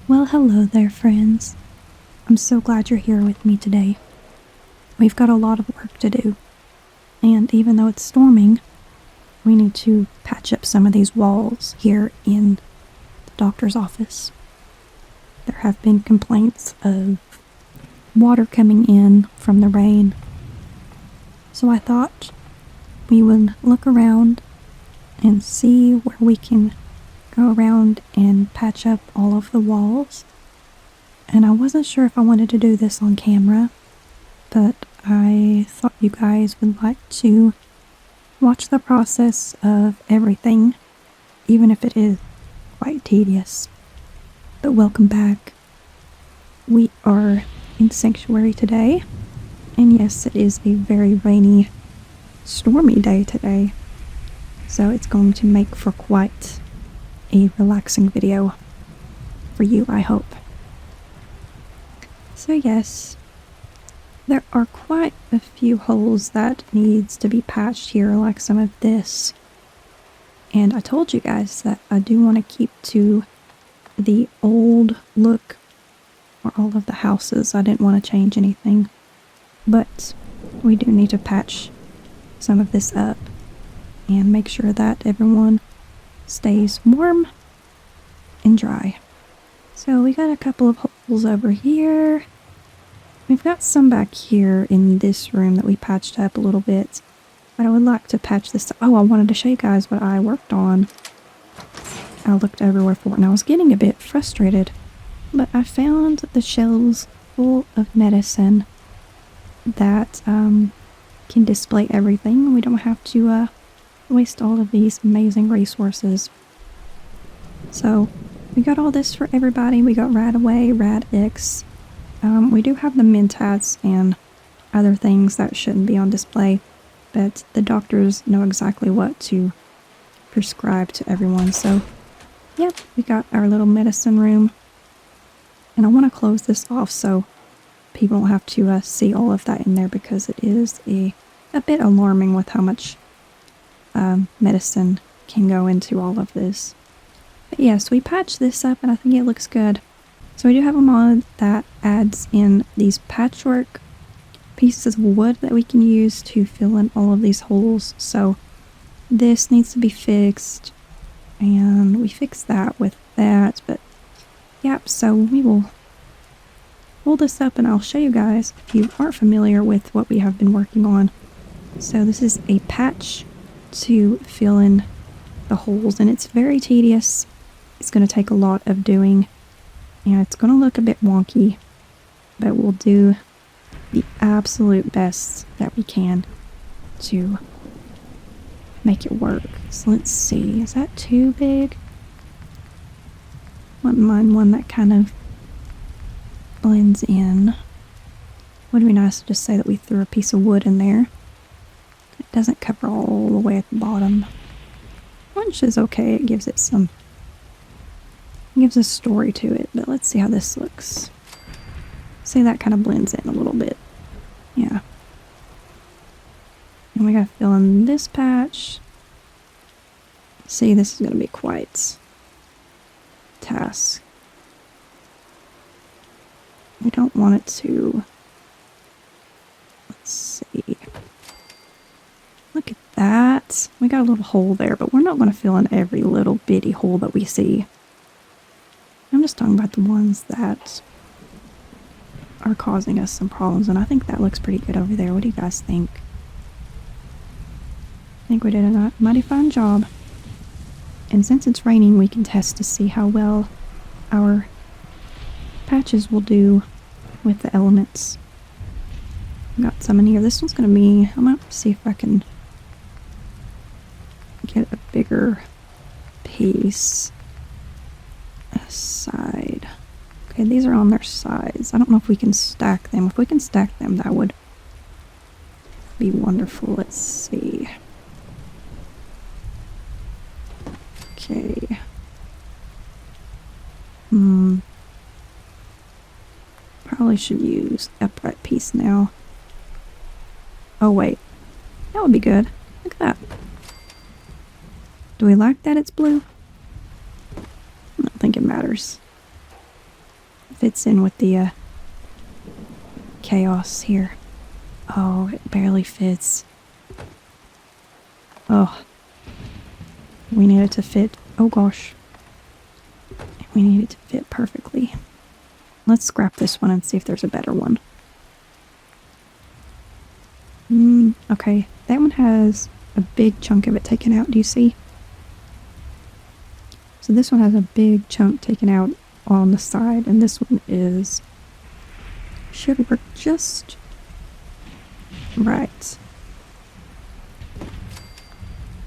Well, hello there, friends. I'm so glad you're here with me today. We've got a lot of work to do, and even though it's storming, we need to patch up some of these walls here in the doctor's office. There have been complaints of water coming in from the rain, so I thought we would look around and see where we can go around and patch up all of the walls. And I wasn't sure if I wanted to do this on camera, but I thought you guys would like to watch the process of everything, even if it is quite tedious. But welcome back. We are in Sanctuary today, and yes, it is a very rainy, stormy day today, so it's going to make for quite a relaxing video for you, I hope. So yes, there are quite a few holes that needs to be patched here, like some of this. And I told you guys that I do want to keep to the old look for all of the houses. I didn't want to change anything, but we do need to patch some of this up and make sure that everyone stays warm and dry. So we got a couple of holes over here. We've got some back here in this room that we patched up a little bit, but I would like to patch this up. Oh, I wanted to show you guys what I worked on. I looked everywhere for it, and I was getting a bit frustrated, but I found the shelves full of medicine that can display everything. We don't have to waste all of these amazing resources. So we got all this for everybody. We got Radaway, Radix. We do have the Mentats and other things that shouldn't be on display, but the doctors know exactly what to prescribe to everyone. So, yep, we got our little medicine room. And I want to close this off so people don't have to see all of that in there, because it is a bit alarming with how much medicine can go into all of this. But yes, we patched this up and I think it looks good. So we do have a mod that adds in these patchwork pieces of wood that we can use to fill in all of these holes. So this needs to be fixed, and we fixed that with that. But yep, so we will pull this up and I'll show you guys if you aren't familiar with what we have been working on. So this is a patch to fill in the holes, and it's very tedious. It's going to take a lot of doing, and it's going to look a bit wonky, but we'll do the absolute best that we can to make it work. So let's see, is that too big? Wouldn't mind one that kind of blends in. Would be nice to just say that we threw a piece of wood in there. It doesn't cover all the way at the bottom, which is okay. It gives it some, gives a story to it. But let's see how this looks. See, that kind of blends in a little bit. Yeah. And we gotta fill in this patch. See, this is gonna be quite a task. We don't want it to, let's see. Look at that. We got a little hole there, but we're not going to fill in every little bitty hole that we see. I'm just talking about the ones that are causing us some problems, and I think that looks pretty good over there. What do you guys think? I think we did a mighty fine job. And since it's raining, we can test to see how well our patches will do with the elements. Got some in here. This one's going to be, I'm going to see if I can get a bigger piece aside. Okay, these are on their sides. I don't know if we can stack them. If we can stack them, that would be wonderful. Let's see. Okay. Probably should use upright piece now. Oh wait, that would be good. Look at that. Do we like that it's blue? I don't think it matters. fits in with the chaos here. Oh, it barely fits. Oh. We need it to fit. Oh gosh. We need it to fit perfectly. Let's scrap this one and see if there's a better one. Okay. That one has a big chunk of it taken out. Do you see? So this one has a big chunk taken out on the side, and this one should work just right.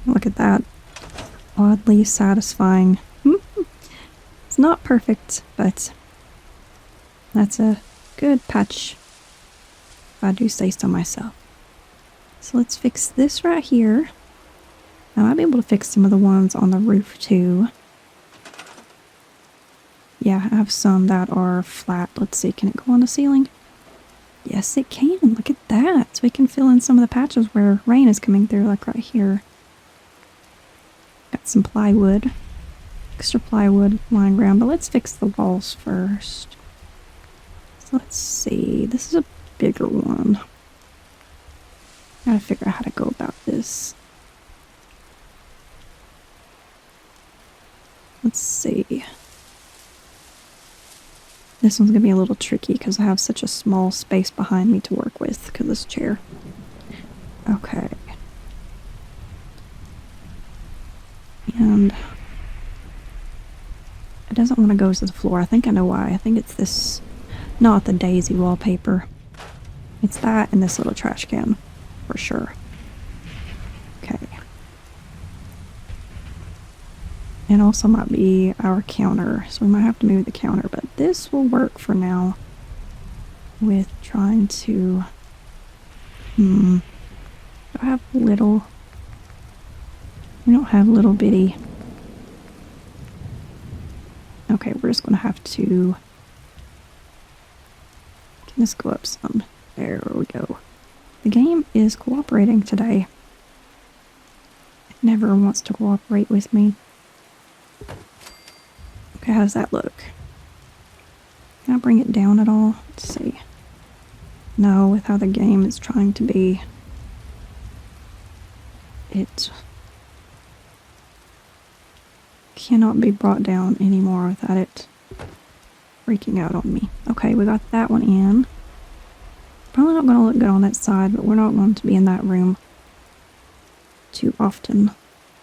Look at that. Oddly satisfying. It's not perfect, but that's a good patch, if I do say so myself. So let's fix this right here. I might be able to fix some of the ones on the roof too. Yeah, I have some that are flat. Let's see, can it go on the ceiling? Yes, it can. Look at that. So we can fill in some of the patches where rain is coming through, like right here. Got some plywood. Extra plywood lying around, but let's fix the walls first. So let's see. This is a bigger one. Gotta figure out how to go about this. Let's see. This one's gonna be a little tricky because I have such a small space behind me to work with because of this chair. Okay. And it doesn't want to go to the floor. I think I know why. I think it's this, not the daisy wallpaper. It's that and this little trash can, for sure. Okay. And also might be our counter, so we might have to move the counter, but this will work for now with trying to... Do I have little... We don't have little bitty... Okay, we're just going to have to... Can this go up some? There we go. The game is cooperating today. It never wants to cooperate with me. Okay, how does that look? Can I bring it down at all? Let's see. No, with how the game is trying to be. It cannot be brought down anymore without it freaking out on me. Okay, we got that one in. Probably not going to look good on that side, but we're not going to be in that room too often.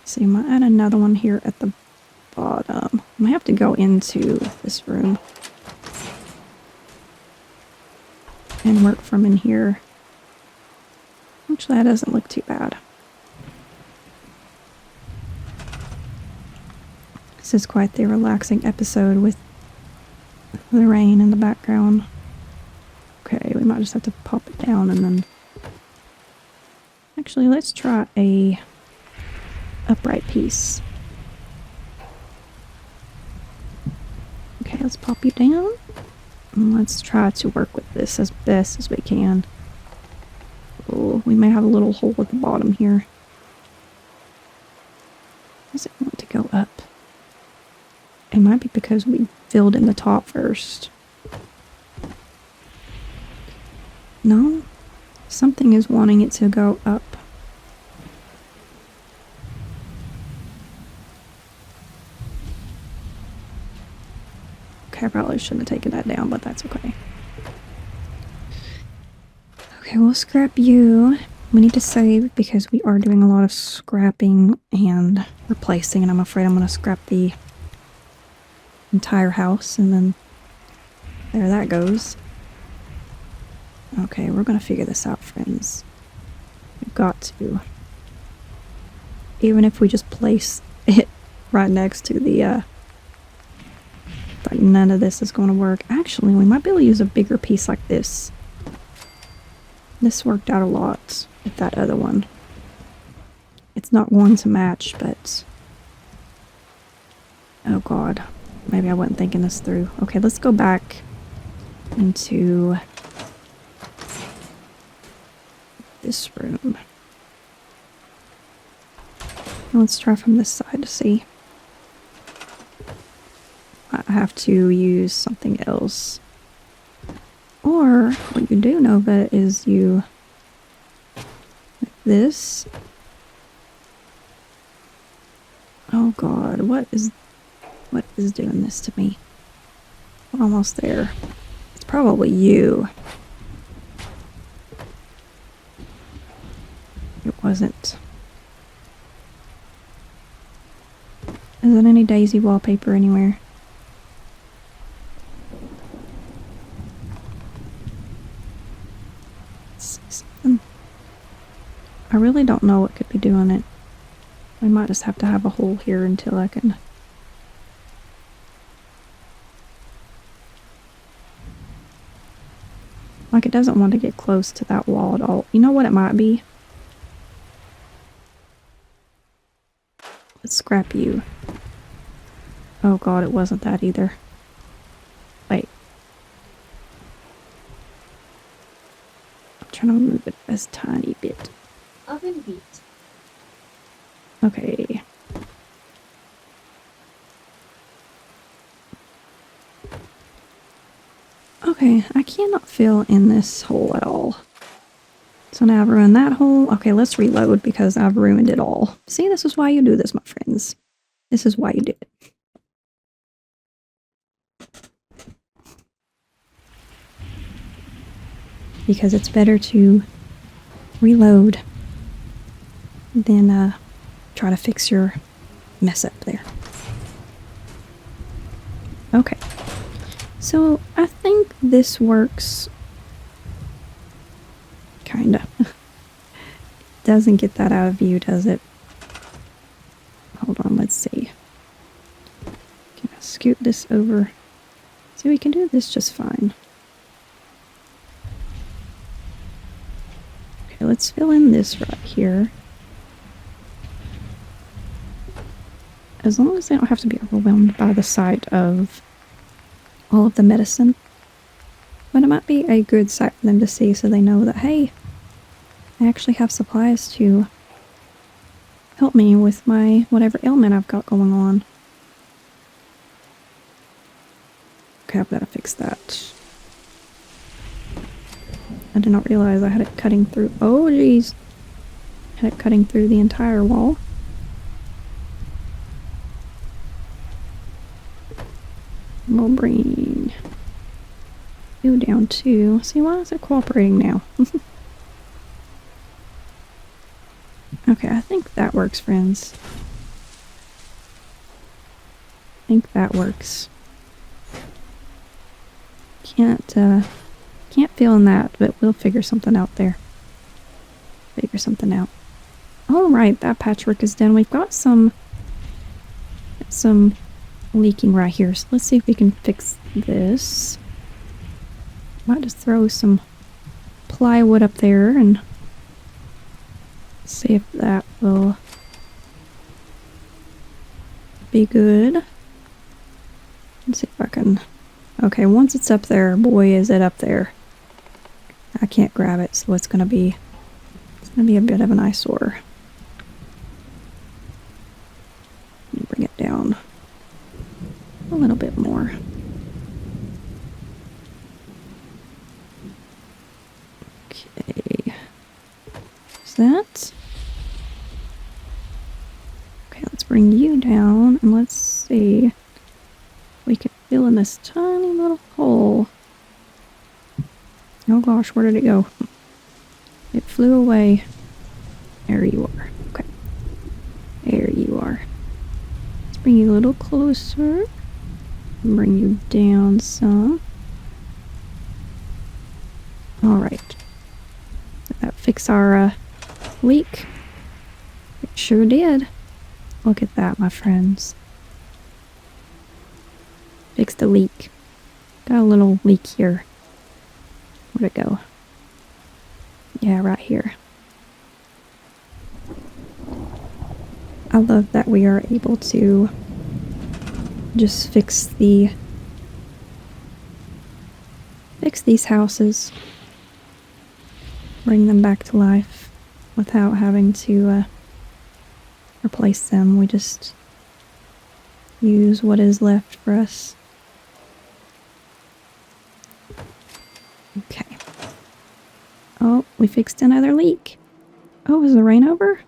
So you might add another one here at the bottom. I might have to go into this room and work from in here. Actually, that doesn't look too bad. This is quite the relaxing episode with the rain in the background. Okay, we might just have to pop it down and then... Actually, let's try a upright piece. Okay, let's pop you down. And let's try to work with this as best as we can. Oh, we may have a little hole at the bottom here. Does it want to go up? It might be because we filled in the top first. No? Something is wanting it to go up. Okay, I probably shouldn't have taken that down, but that's okay. Okay, we'll scrap you. We need to save because we are doing a lot of scrapping and replacing, and I'm afraid I'm going to scrap the entire house, and then there that goes. Okay, we're going to figure this out, friends. We've got to. Even if we just place it right next to the, but none of this is going to work. Actually, we might be able to use a bigger piece like this. This worked out a lot with that other one. It's not going to match, but... Oh god. Maybe I wasn't thinking this through. Okay, let's go back into this room. Let's try from this side to see. have to use something else. Or what you do, Nova, is you like this. Oh god, what is doing this to me? We're almost there. It's probably you. It wasn't. Is there any Daisy wallpaper anywhere? I really don't know what could be doing it. We might just have to have a hole here until I can... Like, it doesn't want to get close to that wall at all. You know what it might be? Let's scrap you. Oh god, it wasn't that either. Wait. I'm trying to move it a tiny bit. Oven beat. Okay. Okay, I cannot fill in this hole at all. So now I've ruined that hole. Okay, let's reload because I've ruined it all. See, this is why you do this, my friends. This is why you do it. Because it's better to reload than try to fix your mess up there. Okay. So I think this works. Kinda. Doesn't get that out of view, does it? Hold on, let's see. Can I scoot this over? See, we can do this just fine. Okay, let's fill in this right here. As long as they don't have to be overwhelmed by the sight of all of the medicine. But it might be a good sight for them to see so they know that, hey, I actually have supplies to help me with my whatever ailment I've got going on. Okay, I've got to fix that. I did not realize I had it cutting through. Oh, jeez. Had it cutting through the entire wall. We'll bring you down too. See, why is it cooperating now? Okay, I think that works, friends. I think that works. Can't feel in that, but we'll figure something out there. Figure something out. Alright, that patchwork is done. We've got some leaking right here, so let's see if we can fix this. Might just throw some plywood up there and see if that will be good. Let's see if I can... Okay, once it's up there, boy is it up there. I can't grab it, so it's gonna be a bit of an eyesore. Let me bring it down a little bit more. Okay. Is that? Okay, let's bring you down and let's see. We can fill in this tiny little hole. Oh gosh, where did it go? It flew away. There you are. Okay. There you are. Let's bring you a little closer. Bring you down some. Alright. Did that fix our leak? It sure did. Look at that, my friends. Fix the leak. Got a little leak here. Where'd it go? Yeah, right here. I love that we are able to just fix these houses. Bring them back to life without having to replace them. We just use what is left for us. Okay. Oh, we fixed another leak. Oh, is the rain over?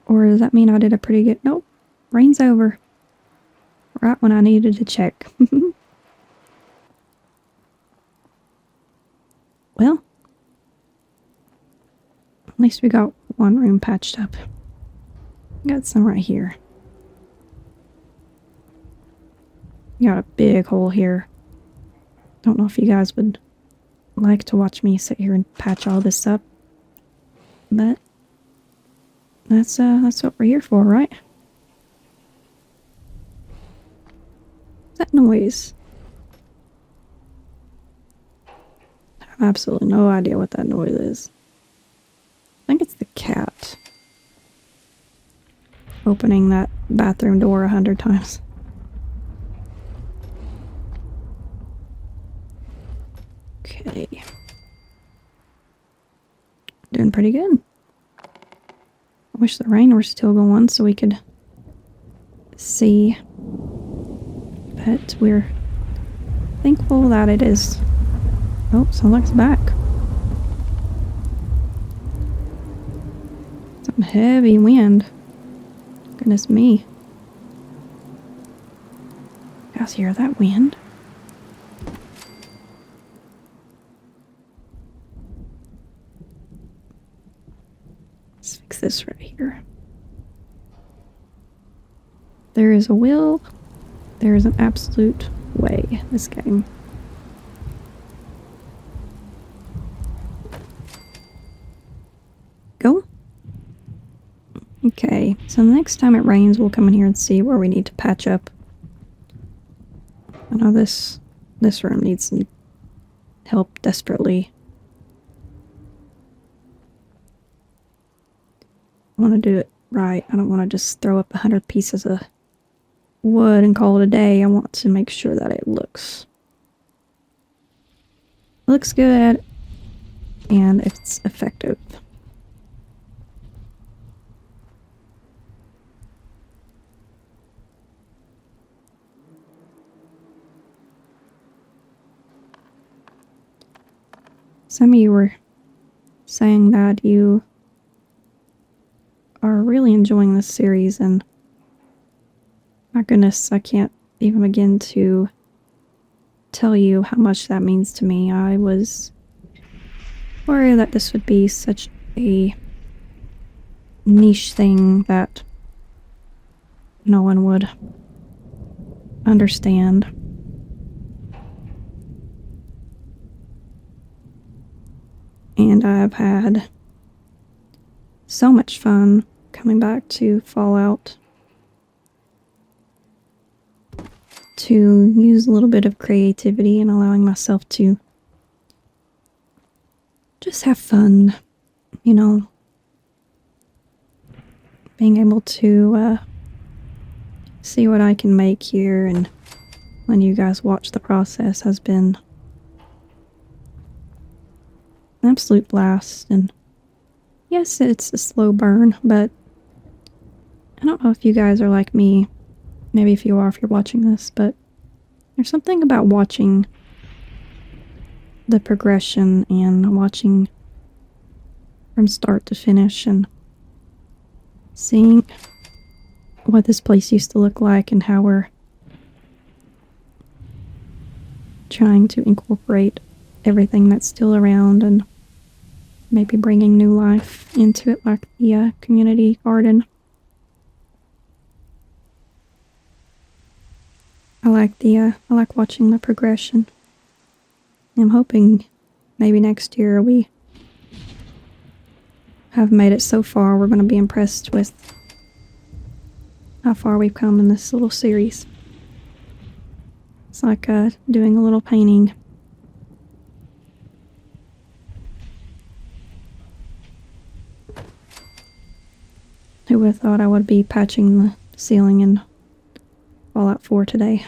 Or does that mean I did a pretty good... Nope. Rain's over. Right when I needed to check. Well, at least we got one room patched up. Got some right here. Got a big hole here. Don't know if you guys would like to watch me sit here and patch all this up. But that's what we're here for, right? What's that noise? I have absolutely no idea what that noise is. I think it's the cat opening that bathroom door 100 times. Okay. Doing pretty good. I wish the rain were still going so we could see. But we're thankful that it is. Oh, someone's back. Some heavy wind. Goodness me. You guys hear that wind? Let's fix this right here. There is a will. There is an absolute way, this game. Go. Okay, so the next time it rains, we'll come in here and see where we need to patch up. I know this room needs some help desperately. I want to do it right. I don't want to just throw up 100 pieces of wood and call it a day. I want to make sure that it looks good and it's effective. Some of you were saying that you are really enjoying this series, and my goodness, I can't even begin to tell you how much that means to me. I was worried that this would be such a niche thing that no one would understand. And I've had so much fun coming back to Fallout to use a little bit of creativity and allowing myself to just have fun, you know, being able to see what I can make here, and when you guys watch the process has been an absolute blast. And yes, it's a slow burn, but I don't know if you guys are like me. Maybe if you are, if you're watching this, but there's something about watching the progression and watching from start to finish and seeing what this place used to look like and how we're trying to incorporate everything that's still around and maybe bringing new life into it, like the community garden. I like watching the progression. I'm hoping maybe next year we have made it so far. We're going to be impressed with how far we've come in this little series. It's like doing a little painting. Who would have thought I would be patching the ceiling in Fallout 4 today?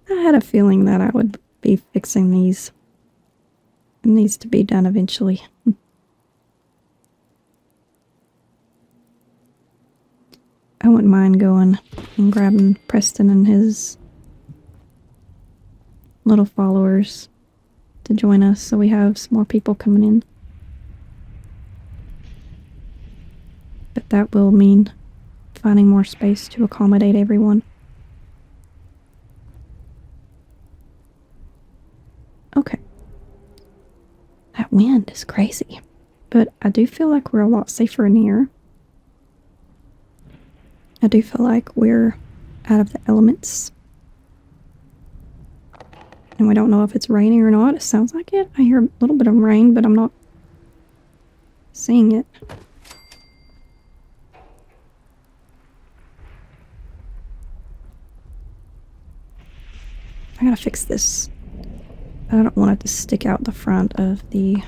I had a feeling that I would be fixing these. It needs to be done eventually. I wouldn't mind going and grabbing Preston and his little followers to join us, so we have some more people coming in. But that will mean finding more space to accommodate everyone. Okay. That wind is crazy. But I do feel like we're a lot safer in here. I do feel like we're out of the elements. And we don't know if it's raining or not. It sounds like it. I hear a little bit of rain, but I'm not seeing it. I gotta fix this. I don't want it to stick out the front of the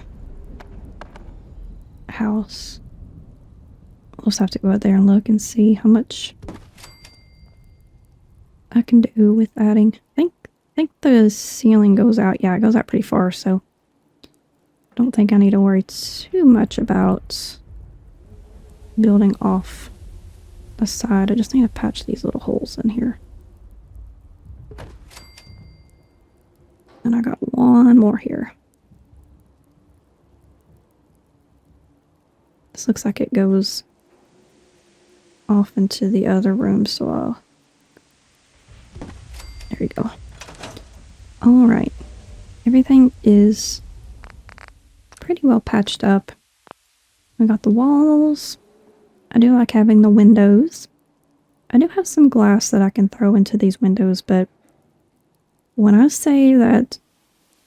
house. We'll just have to go out there and look and see how much I can do with adding. I think the ceiling goes out. Yeah, it goes out pretty far, so I don't think I need to worry too much about building off the side. I just need to patch these little holes in here. And I got one more here. This looks like it goes off into the other room, so I'll... There we go. Alright. Everything is pretty well patched up. We got the walls. I do like having the windows. I do have some glass that I can throw into these windows, but when I say that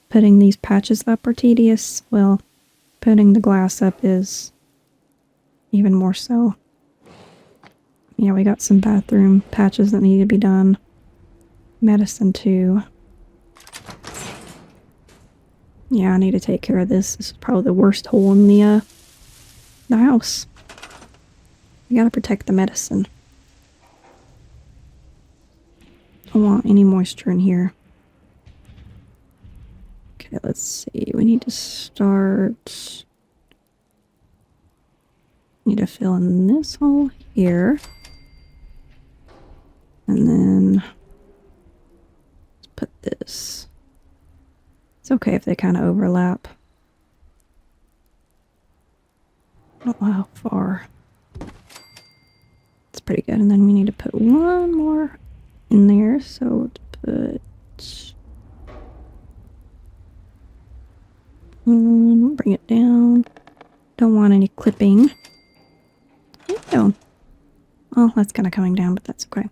putting these patches up are tedious, well, putting the glass up is even more so. Yeah, we got some bathroom patches that need to be done. Medicine too. Yeah, I need to take care of this. This is probably the worst hole in the house. We gotta protect the medicine. I don't want any moisture in here. Okay, let's see. We need to start... Need to fill in this hole here. And then... let's put this... It's okay if they kind of overlap. I don't know how far. It's pretty good. And then we need to put one more in there. So let's put... bring it down. Don't want any clipping. Oh, well, that's kind of coming down, but that's okay.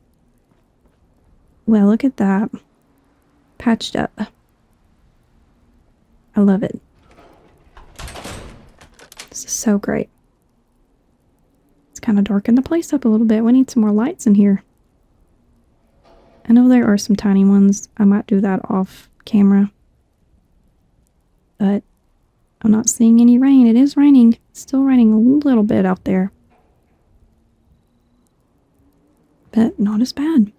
Well, look at that. Patched up. I love it. This is so great. It's kind of darkened the place up a little bit. We need some more lights in here. I know there are some tiny ones. I might do that off camera. But I'm not seeing any rain. It is raining. It's still raining a little bit out there. But not as bad.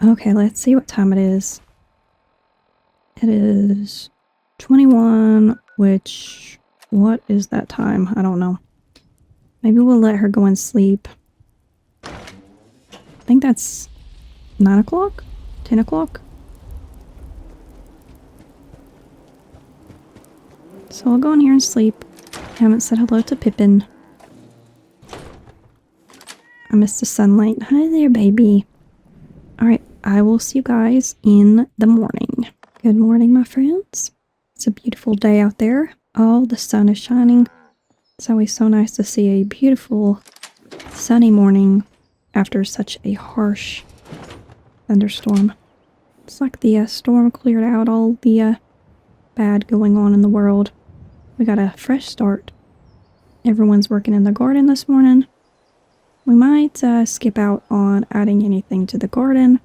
Okay, let's see what time it is. It is 21, which... what is that time? I don't know. Maybe we'll let her go and sleep. I think that's 9 o'clock? 10 o'clock? So I'll go in here and sleep. I haven't said hello to Pippin. I missed the sunlight. Hi there, baby. Alright, I will see you guys in the morning. Good morning, my friends. It's a beautiful day out there. Oh, the sun is shining. It's always so nice to see a beautiful sunny morning after such a harsh thunderstorm. It's like the storm cleared out all the bad going on in the world. We got a fresh start. Everyone's working in the garden this morning. We might skip out on adding anything to the garden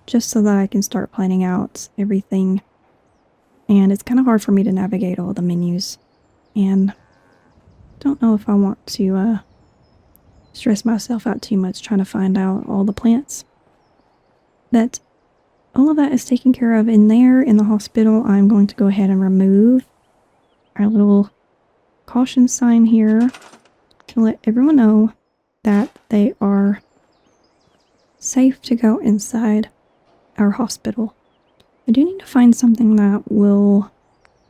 just so that I can start planning out everything. And it's kind of hard for me to navigate all the menus. And don't know if I want to stress myself out too much trying to find out all the plants. But all of that is taken care of in there in the hospital. I'm going to go ahead and remove our little caution sign here to let everyone know that they are safe to go inside our hospital. I do need to find something that will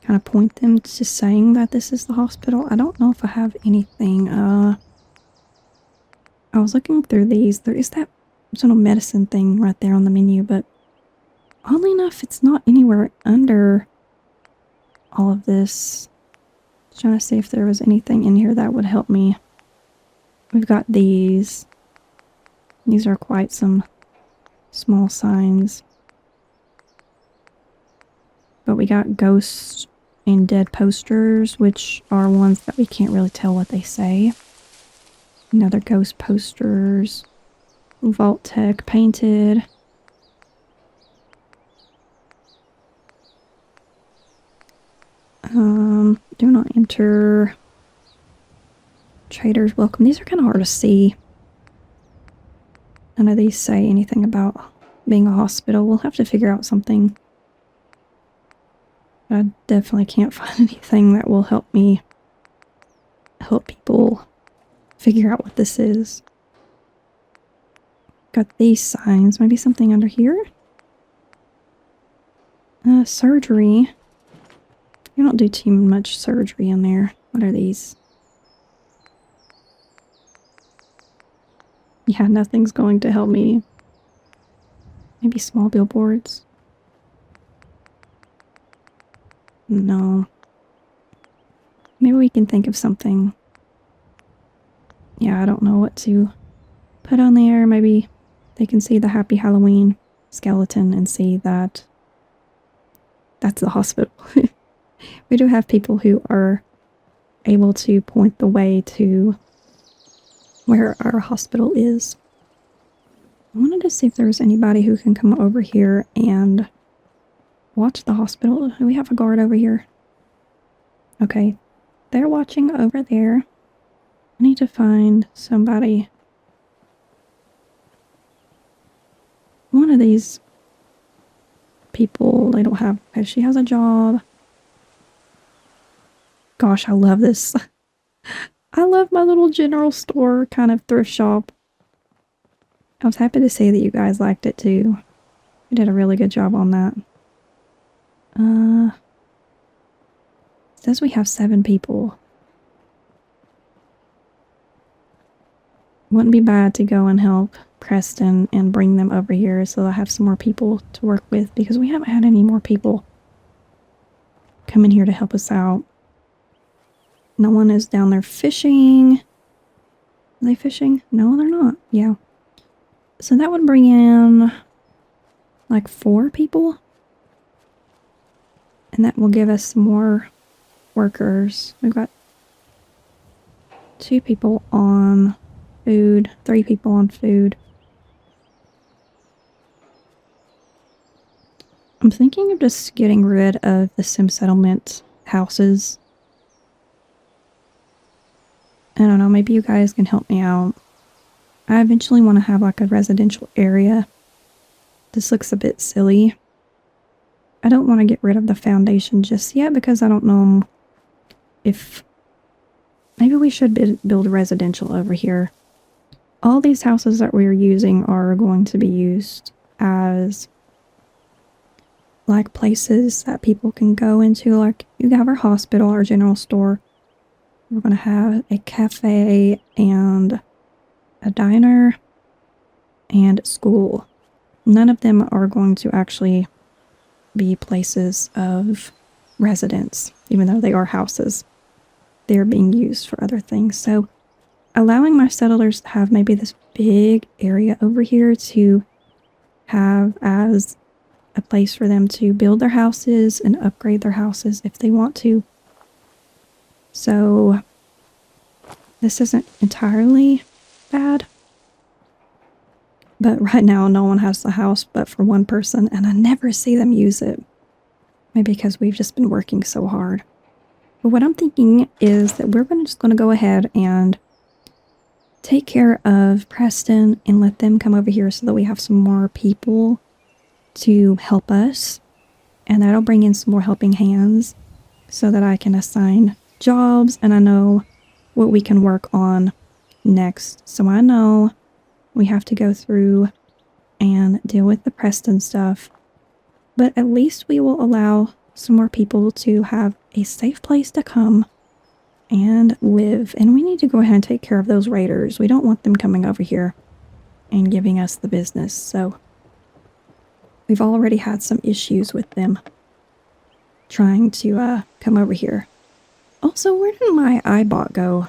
kind of point them to saying that this is the hospital. I don't know if I have anything. I was looking through these. There is that sort of medicine thing right there on the menu, but oddly enough, it's not anywhere under all of this. Just trying to see if there was anything in here that would help me. We've got these. These are quite some small signs. But we got ghosts and dead posters, which are ones that we can't really tell what they say. Another ghost posters. Vault tech painted. Do not enter. Traders welcome. These are kind of hard to see. None of these say anything about being a hospital. We'll have to figure out something. I definitely can't find anything that will help me help people figure out what this is. Got these signs. Maybe something under here? Surgery. You don't do too much surgery in there. What are these? Yeah, nothing's going to help me. Maybe small billboards. No. Maybe we can think of something. Yeah, I don't know what to put on there. Maybe they can see the Happy Halloween skeleton and see that that's the hospital. We do have people who are able to point the way to where our hospital is. I wanted to see if there was anybody who can come over here and watch the hospital. Do we have a guard over here? Okay, they're watching over there. I need to find somebody. One of these people, they don't have, she has a job. Gosh, I love this. I love my little general store kind of thrift shop. I was happy to see that you guys liked it too. You did a really good job on that. It says we have 7 people. Wouldn't be bad to go and help Preston and bring them over here so I have some more people to work with, because we haven't had any more people come in here to help us out. No one is down there fishing. Are they fishing? No, they're not. Yeah. So that would bring in like 4 people. And that will give us more workers. We've got 2 people on food, 3 people on food. I'm thinking of just getting rid of the sim settlement houses. I don't know, maybe you guys can help me out. I eventually want to have like a residential area. This looks a bit silly. I don't want to get rid of the foundation just yet because I don't know if... Maybe we should build residential over here. All these houses that we're using are going to be used as like places that people can go into. Like you have our hospital, our general store. We're going to have a cafe and a diner and school. None of them are going to actually be places of residence, even though they are houses. They're being used for other things. So allowing my settlers to have maybe this big area over here to have as a place for them to build their houses and upgrade their houses if they want to. So this isn't entirely bad. But right now no one has the house but for one person, and I never see them use it. Maybe because we've just been working so hard. But what I'm thinking is that we're just going to go ahead and take care of Preston and let them come over here so that we have some more people to help us. And that'll bring in some more helping hands so that I can assign jobs and I know what we can work on next. So I know we have to go through and deal with the Preston stuff. But at least we will allow some more people to have a safe place to come and live. And we need to go ahead and take care of those raiders. We don't want them coming over here and giving us the business. So we've already had some issues with them trying to come over here. Also, where did my iBot go?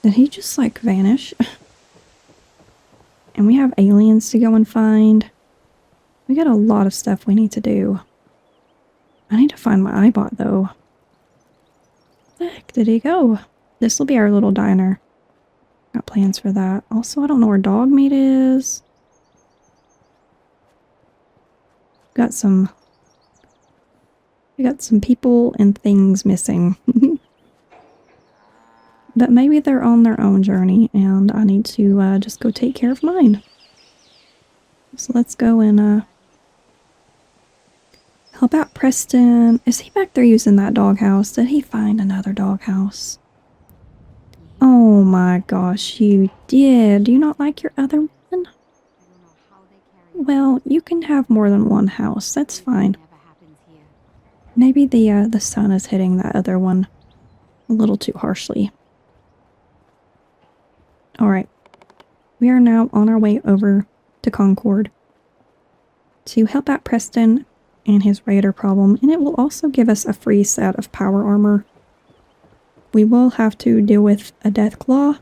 Did he just like vanish? And we have aliens to go and find. We got a lot of stuff we need to do. I need to find my iBot though. Where the heck did he go? This will be our little diner. Got plans for that. Also, I don't know where dog meat is. We got some people and things missing. But maybe they're on their own journey and I need to just go take care of mine. So let's go and help out Preston. Is he back there using that doghouse? Did he find another doghouse? Oh my gosh, you did. Do you not like your other one? Well, you can have more than one house. That's fine. Maybe the sun is hitting that other one a little too harshly. Alright. We are now on our way over to Concord to help out Preston and his raider problem, and it will also give us a free set of power armor. We will have to deal with a Deathclaw,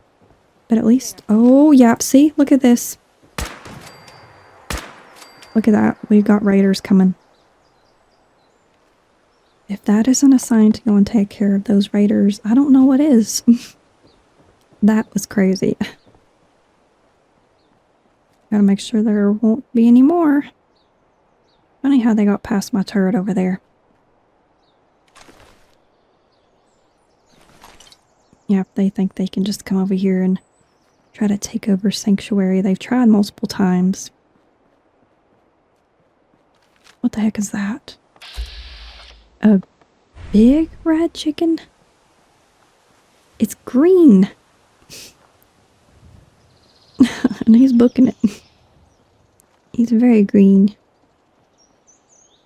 but at least... Oh, yeah, see? Look at this. Look at that. We've got raiders coming. If that isn't a sign to go and take care of those raiders, I don't know what is. That was crazy. Gotta make sure there won't be any more. Funny how they got past my turret over there. Yeah, they think they can just come over here and try to take over Sanctuary. They've tried multiple times. What the heck is that? A big red chicken? It's green. And he's booking it. He's very green.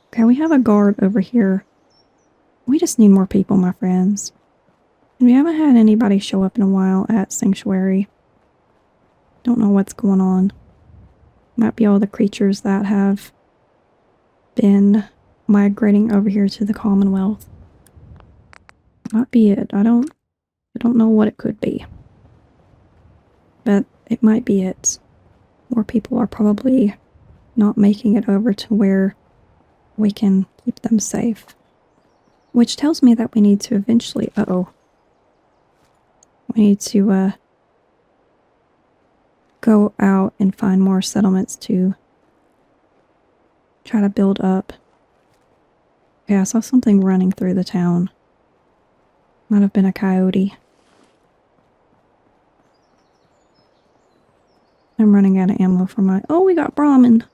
Okay, we have a guard over here. We just need more people, my friends. And we haven't had anybody show up in a while at Sanctuary. Don't know what's going on. Might be all the creatures that have been migrating over here to the Commonwealth. Might be it. I don't know what it could be. But it might be it. More people are probably not making it over to where we can keep them safe. Which tells me that we need to eventually... Uh-oh. We need to go out and find more settlements to try to build up. Okay, I saw something running through the town. Might have been a coyote. I'm running out of ammo for my... Oh, we got Brahmin!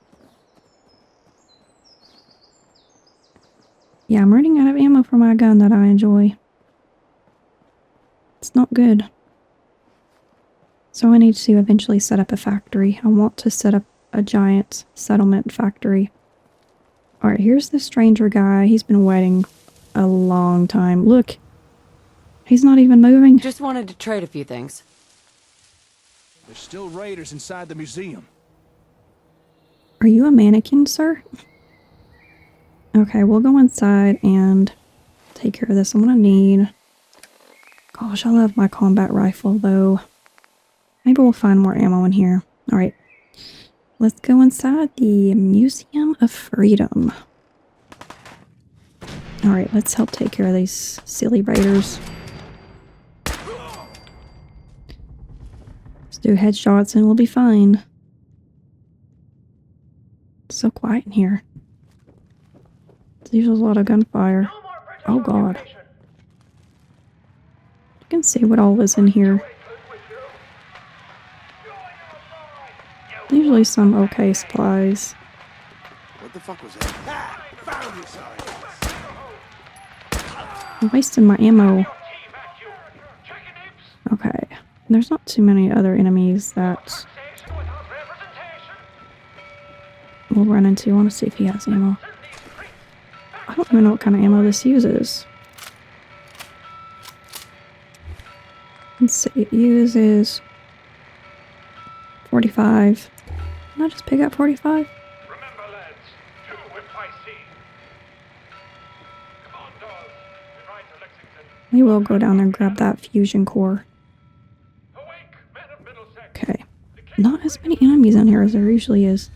Yeah, I'm running out of ammo for my gun that I enjoy. It's not good. So I need to eventually set up a factory. I want to set up a giant settlement factory. Alright, here's the stranger guy. He's been waiting a long time. Look! He's not even moving. Just wanted to trade a few things. There's still raiders inside the museum. Are you a mannequin, sir? Okay, we'll go inside and take care of this. I'm gonna need... Gosh, I love my combat rifle, though. Maybe we'll find more ammo in here. Alright. Let's go inside the Museum of Freedom. Alright, let's help take care of these silly raiders. Let's do headshots and we'll be fine. It's so quiet in here. There's a lot of gunfire. Oh god. You can see what all is in here. Usually some okay supplies. What the fuck was that? Ah, found you, sorry. I'm wasting my ammo. Okay. There's not too many other enemies that we'll run into. I want to see if he has ammo. I don't even know what kind of ammo this uses. Let's see, it uses 45. Can I just pick up 45? Remember, lads, do what I see. Come on, Dawes. We're right to Lexington. We will go down there and grab that fusion core. Awake, men of Middlesex. Okay. Not as many enemies in here as there usually is.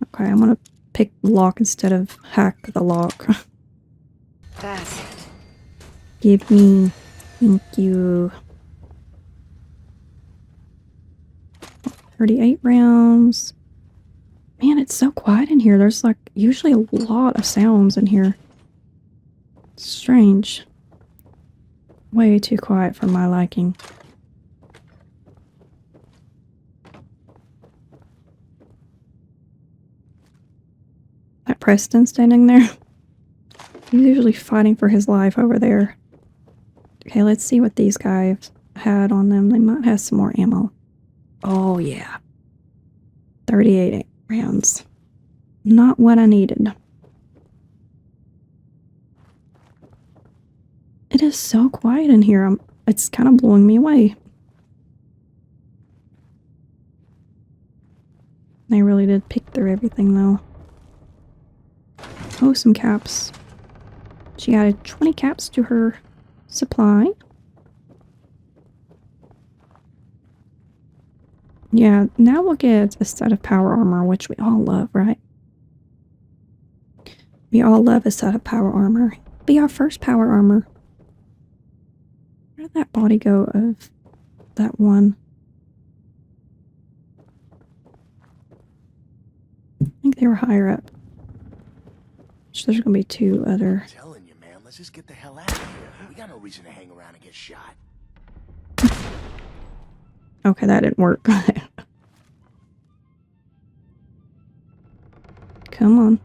Okay, I'm gonna pick lock instead of hack the lock. That's it. Give me. Thank you. 38 rounds. Man, it's so quiet in here. There's like usually a lot of sounds in here. It's strange. Way too quiet for my liking. That Preston standing there. He's usually fighting for his life over there. Okay, let's see what these guys had on them. They might have some more ammo. Oh, yeah. 38 rounds. Not what I needed. It is so quiet in here. It's kind of blowing me away. They really did pick through everything, though. Oh, some caps. She added 20 caps to her supply. Yeah, now we'll get a set of power armor, which we all love, right? We all love a set of power armor. Be our first power armor. Where did that body go of that one? I think they were higher up. So there's gonna be two other. I'm telling you, man, let's just get the hell out of here. We got no reason to hang around and get shot. Okay, that didn't work. Come on.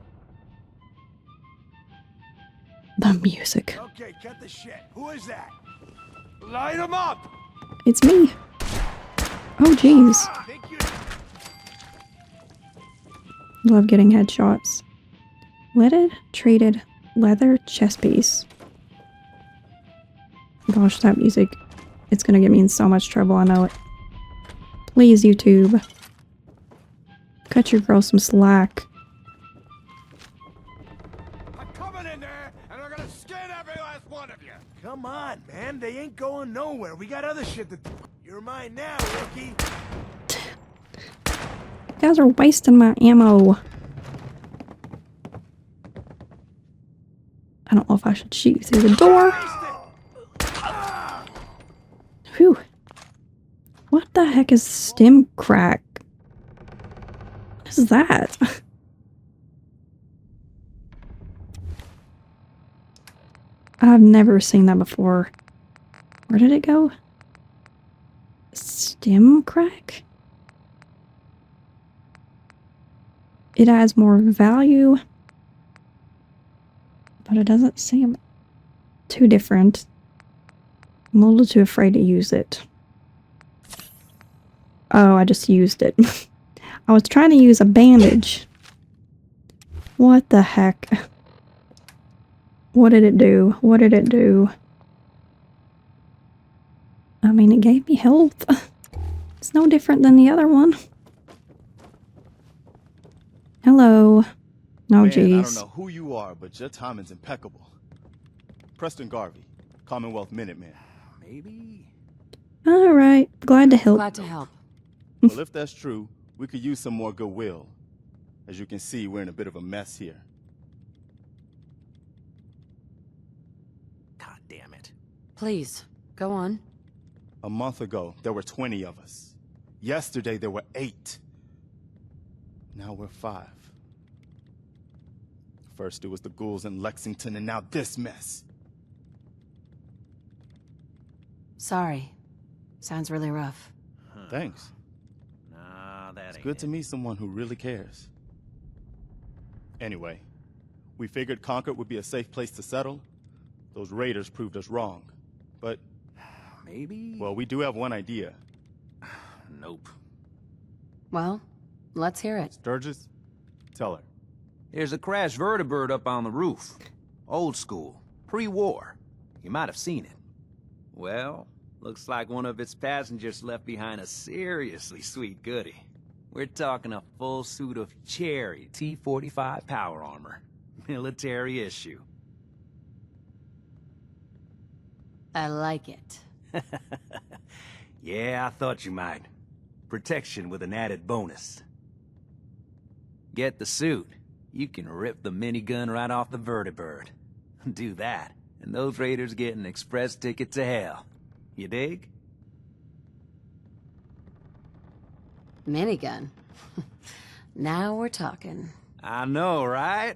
The music. Okay, cut the shit. Who is that? Light him up! It's me. Oh, jeez. Think you... Love getting headshots. Leaded, traded, leather chest piece. Gosh, that music. It's gonna get me in so much trouble, I know it. Please, YouTube. Cut your girl some slack. I'm coming in there, and I'm gonna skin every last one of you! Come on, man. They ain't going nowhere. We got other shit to do. You're mine now, rookie. You guys are wasting my ammo. I don't know if I should shoot you through the door. Whew. What the heck is stim crack? What is that? I've never seen that before. Where did it go? Stim crack? It adds more value, but it doesn't seem too different. I'm a little too afraid to use it. Oh, I just used it. I was trying to use a bandage. What the heck? What did it do? What did it do? I mean, it gave me health. It's no different than the other one. Hello. No, Man, jeez. I don't know who you are, but your timing's impeccable. Preston Garvey, Commonwealth Minutemen. Maybe. Alright, glad to help. Glad to help. Well, if that's true, we could use some more goodwill. As you can see, we're in a bit of a mess here. God damn it. Please, go on. A month ago, there were 20 of us. Yesterday, there were 8. Now we're 5. First, it was the ghouls in Lexington, and now this mess. Sorry. Sounds really rough. Thanks. Nah, that It's ain't good to it. meet someone who really cares. Anyway, we figured Concord would be a safe place to settle. Those raiders proved us wrong. But, Maybe? well, we do have one idea. Nope. Well, Let's hear it. Sturgis, tell her. There's a crashed vertibird up on the roof. Old school. Pre-war. You might have seen it. Well, looks like one of its passengers left behind a seriously sweet goodie. We're talking a full suit of cherry T-45 power armor. Military issue. I like it. Yeah, I thought you might. Protection with an added bonus. Get the suit. You can rip the minigun right off the vertibird. Do that, and those raiders get an express ticket to hell. You dig? Minigun. Now we're talking. I know, right?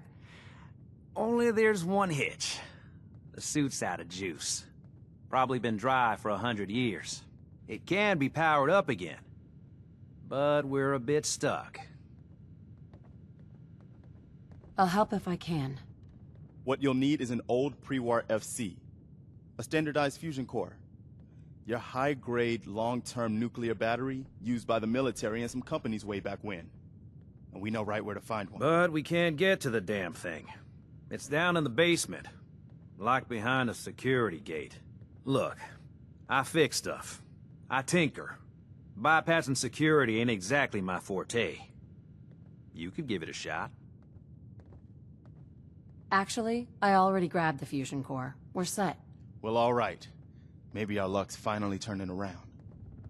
Only there's one hitch. The suit's out of juice. Probably been dry for 100 years. It can be powered up again. But we're a bit stuck. I'll help if I can. What you'll need is an old pre-war FC, a standardized fusion core, your high-grade, long-term nuclear battery used by the military and some companies way back when. And we know right where to find one. But we can't get to the damn thing. It's down in the basement, locked behind a security gate. Look, I fix stuff. I tinker. Bypassing security ain't exactly my forte. You could give it a shot. Actually, I already grabbed the fusion core. We're set. Well, all right. Maybe our luck's finally turning around.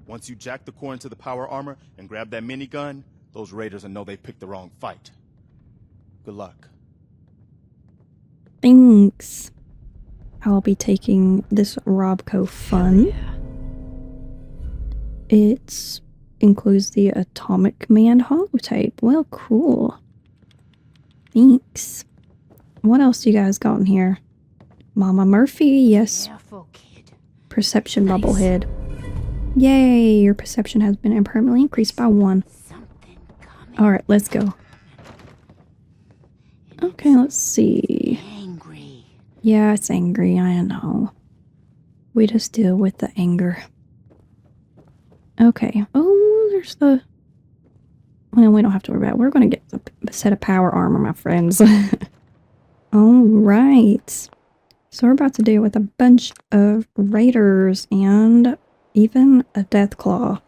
Once you jack the core into the power armor and grab that minigun, those raiders will know they picked the wrong fight. Good luck. Thanks. I'll be taking this Robco Fun. It includes the Atomic Man holotape. Well, cool. Thanks. What else do you guys got in here? Mama Murphy, yes. Careful, kid. Perception Nice. bubblehead. Yay, your perception has been permanently increased by 1. Something coming. Alright, let's go. Okay, let's see. Angry. Yeah, it's angry, I know. We just deal with the anger. Okay. Oh, there's the... Well, we don't have to worry about it. We're going to get a set of power armor, my friends. Alright. So we're about to deal with a bunch of raiders and even a Deathclaw.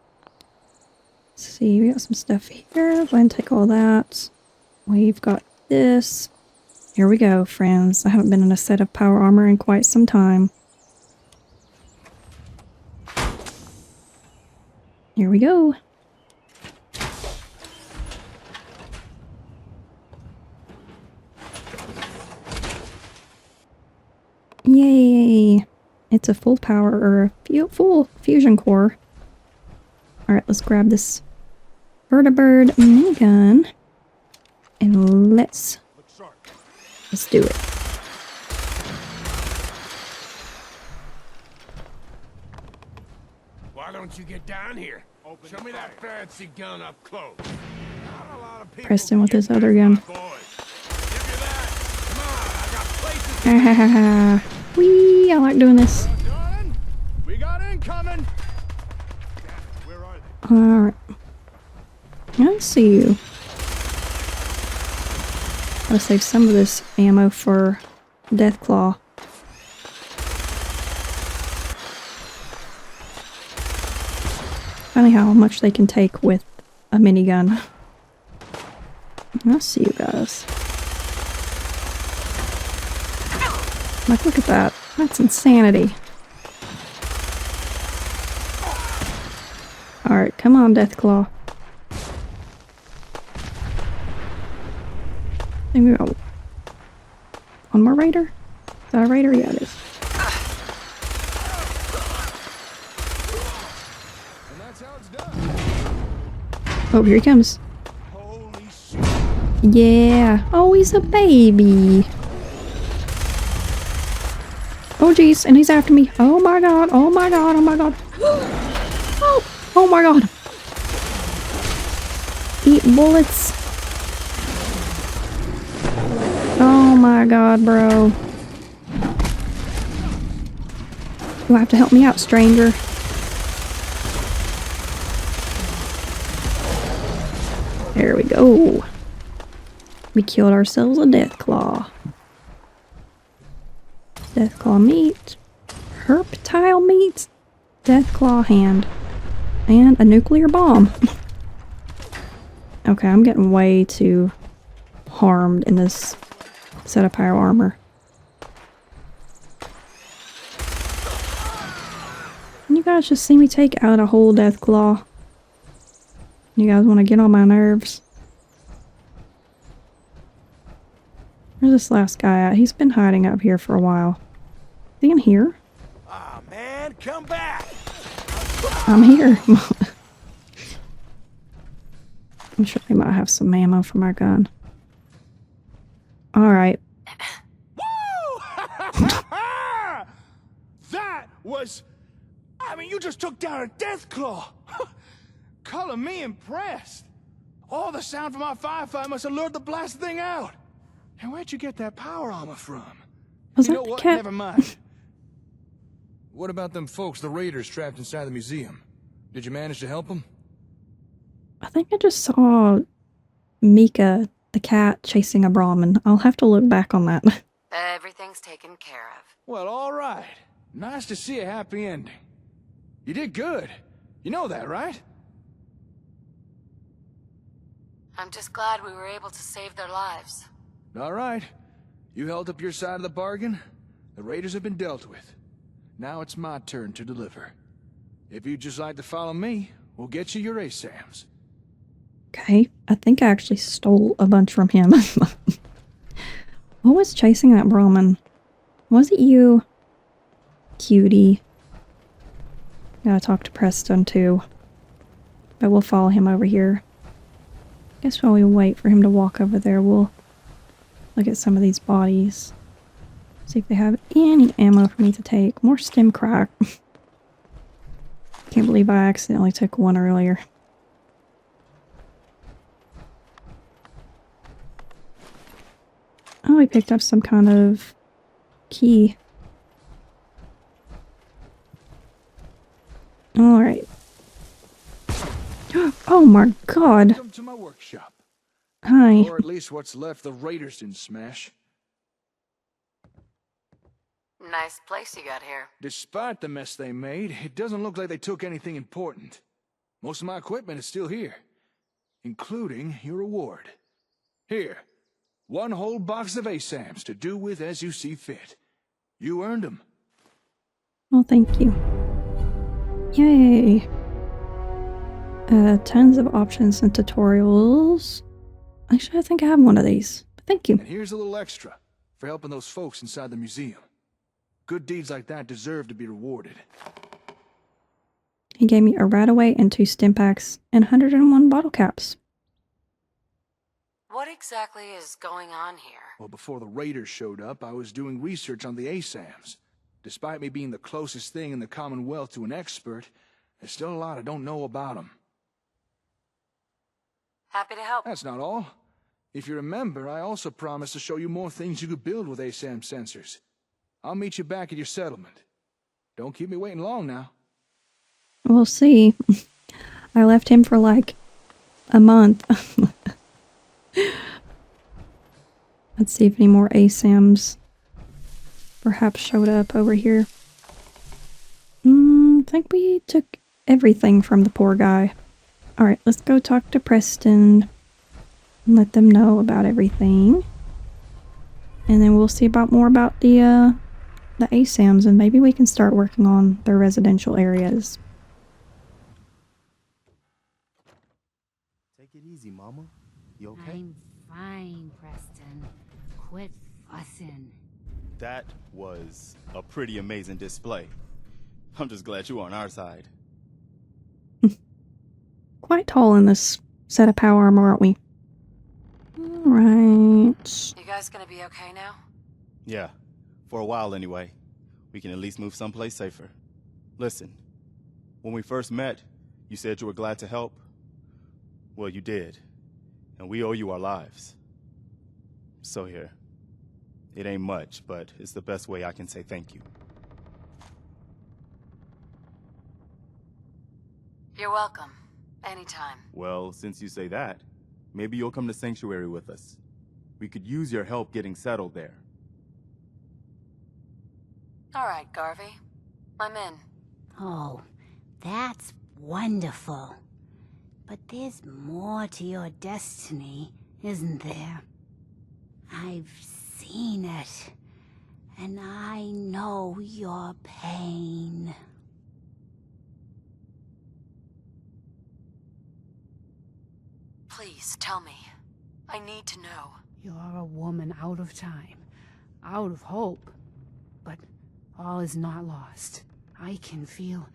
Let's see, we got some stuff here. Go ahead and take all that. We've got this. Here we go, friends. I haven't been in a set of power armor in quite some time. Here we go. Yay! It's a full power, or a full fusion core. Alright, let's grab this vertibird minigun. And let's do it. Why don't you get down here? Show me that fancy gun up close. Not a lot of people Preston with can his get other past gun. my boys. Give me that. Come on, I got places to Whee! I like doing this. Done. We got incoming. Where are they? Alright. I see you. Let's save some of this ammo for Deathclaw. Funny how much they can take with a minigun. I'll see you guys. Like, look at that. That's insanity. Alright, come on, Deathclaw. I think we got one more raider? Is that a raider? Yeah, it is. And that's how it's done. Oh, here he comes. Holy shit. Yeah. Oh, he's a baby. Oh, jeez. And he's after me. Oh, my God. Oh, my God. Oh, my God. Oh, oh, my God. Eat bullets. Oh, my God, bro. You'll have to help me out, stranger. There we go. We killed ourselves a Deathclaw. Deathclaw meat. Herptile meat. Deathclaw hand. And a nuclear bomb. Okay, I'm getting way too harmed in this set of pyro armor. You guys just see me take out a whole Deathclaw. You guys want to get on my nerves? Where's this last guy at? He's been hiding up here for a while. Is he in here? Ah, man, come back! I'm here. I'm sure we might have some ammo for my gun. Alright. Woo! That was... I mean, you just took down a Deathclaw! Color me impressed! All the sound from our firefight must have lured the blasted thing out! And where'd you get that power armor from? Was You that know the what? cat? Never mind. What about them folks, the raiders trapped inside the museum? Did you manage to help them? I think I just saw Mika, the cat, chasing a Brahmin. I'll have to look back on that. Everything's taken care of. Well, all right. Nice to see a happy ending. You did good. You know that, right? I'm just glad we were able to save their lives. All right. You held up your side of the bargain. The raiders have been dealt with. Now it's my turn to deliver. If you'd just like to follow me, we'll get you your ASAMs. Okay, I think I actually stole a bunch from him. What was chasing that Brahmin? Was it you? Cutie. Gotta talk to Preston too. But we'll follow him over here. Guess while we wait for him to walk over there, we'll look at some of these bodies. See if they have any ammo for me to take. More stim crack. Can't believe I accidentally took one earlier. Oh, we picked up some kind of key. Alright. Oh my god. Welcome to my workshop. Hi. Or at least what's left the raiders didn't smash. Nice place you got here. Despite the mess they made, it doesn't look like they took anything important. Most of my equipment is still here, including your reward. Here, one whole box of ASAMs to do with as you see fit. You earned them. Well, thank you. Yay. Tons of options and tutorials. Actually, I think I have one of these. Thank you. And here's a little extra for helping those folks inside the museum. Good deeds like that deserve to be rewarded. He gave me a Radaway and 2 stim packs and 101 bottle caps. What exactly is going on here? Well, before the raiders showed up, I was doing research on the ASAMs. Despite me being the closest thing in the Commonwealth to an expert, there's still a lot I don't know about them. Happy to help. That's not all. If you remember, I also promised to show you more things you could build with ASAM sensors. I'll meet you back at your settlement. Don't keep me waiting long now. We'll see. I left him for like a month. Let's see if any more ASAMs perhaps showed up over here. I think we took everything from the poor guy. Alright, let's go talk to Preston and let them know about everything. And then we'll see more about the ASAMs, and maybe we can start working on their residential areas. Take it easy, Mama. You okay? I'm fine, Preston. Quit fussing. That was a pretty amazing display. I'm just glad you're on our side. Quite tall in this set of power armor, aren't we? Alright. You guys gonna be okay now? Yeah, for a while anyway. We can at least move someplace safer. Listen, when we first met, you said you were glad to help. Well, you did. And we owe you our lives. So here. It ain't much, but it's the best way I can say thank you. You're welcome. Anytime. Well, since you say that, Maybe you'll come to Sanctuary with us. We could use your help getting settled there. Alright, Garvey. I'm in. Oh, that's wonderful. But there's more to your destiny, isn't there? I've seen it, and I know your pain. Please, tell me. I need to know. You're a woman out of time, out of hope. But all is not lost. I can feel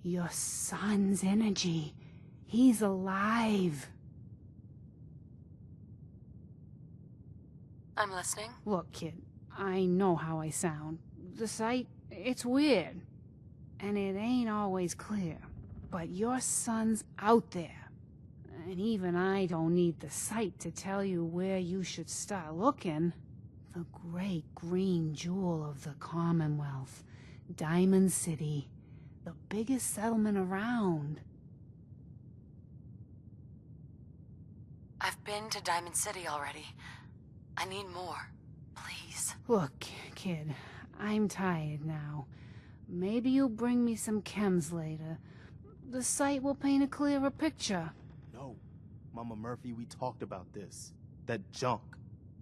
your son's energy. He's alive. I'm listening. Look, kid, I know how I sound. The sight, it's weird. And it ain't always clear. But your son's out there. And even I don't need the sight to tell you where you should start looking. The great green jewel of the Commonwealth. Diamond City. The biggest settlement around. I've been to Diamond City already. I need more. Please. Look, kid, I'm tired now. Maybe you'll bring me some chems later. The sight will paint a clearer picture. No, Mama Murphy, we talked about this. That junk.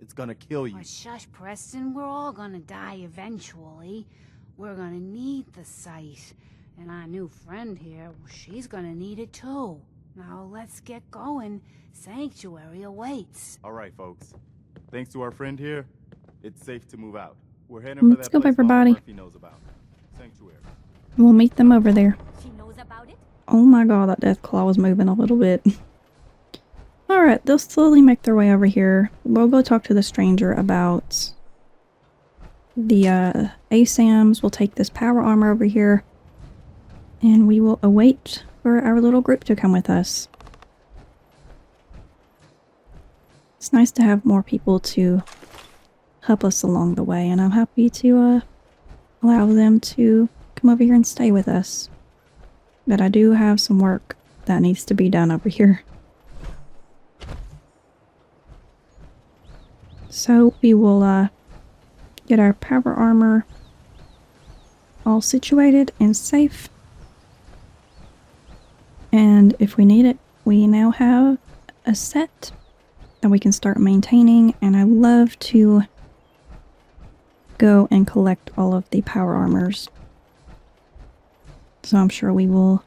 It's gonna kill you. Oh, shush, Preston. We're all gonna die eventually. We're gonna need the sight. And our new friend here, she's gonna need it too. Now let's get going. Sanctuary awaits. All right, folks. Thanks to our friend here, it's safe to move out. We're heading for Let's that go, place Mama everybody. Murphy knows about. Sanctuary. We'll meet them over there. She knows about it? Oh my god, that Deathclaw was moving a little bit. Alright, they'll slowly make their way over here. We'll go talk to the stranger about the ASAMs. We'll take this power armor over here. And we will await for our little group to come with us. It's nice to have more people to help us along the way, and I'm happy to allow them to come over here and stay with us. But I do have some work that needs to be done over here. So we will get our power armor all situated and safe. And if we need it, we now have a set that we can start maintaining, and I love to go and collect all of the power armors. So I'm sure we will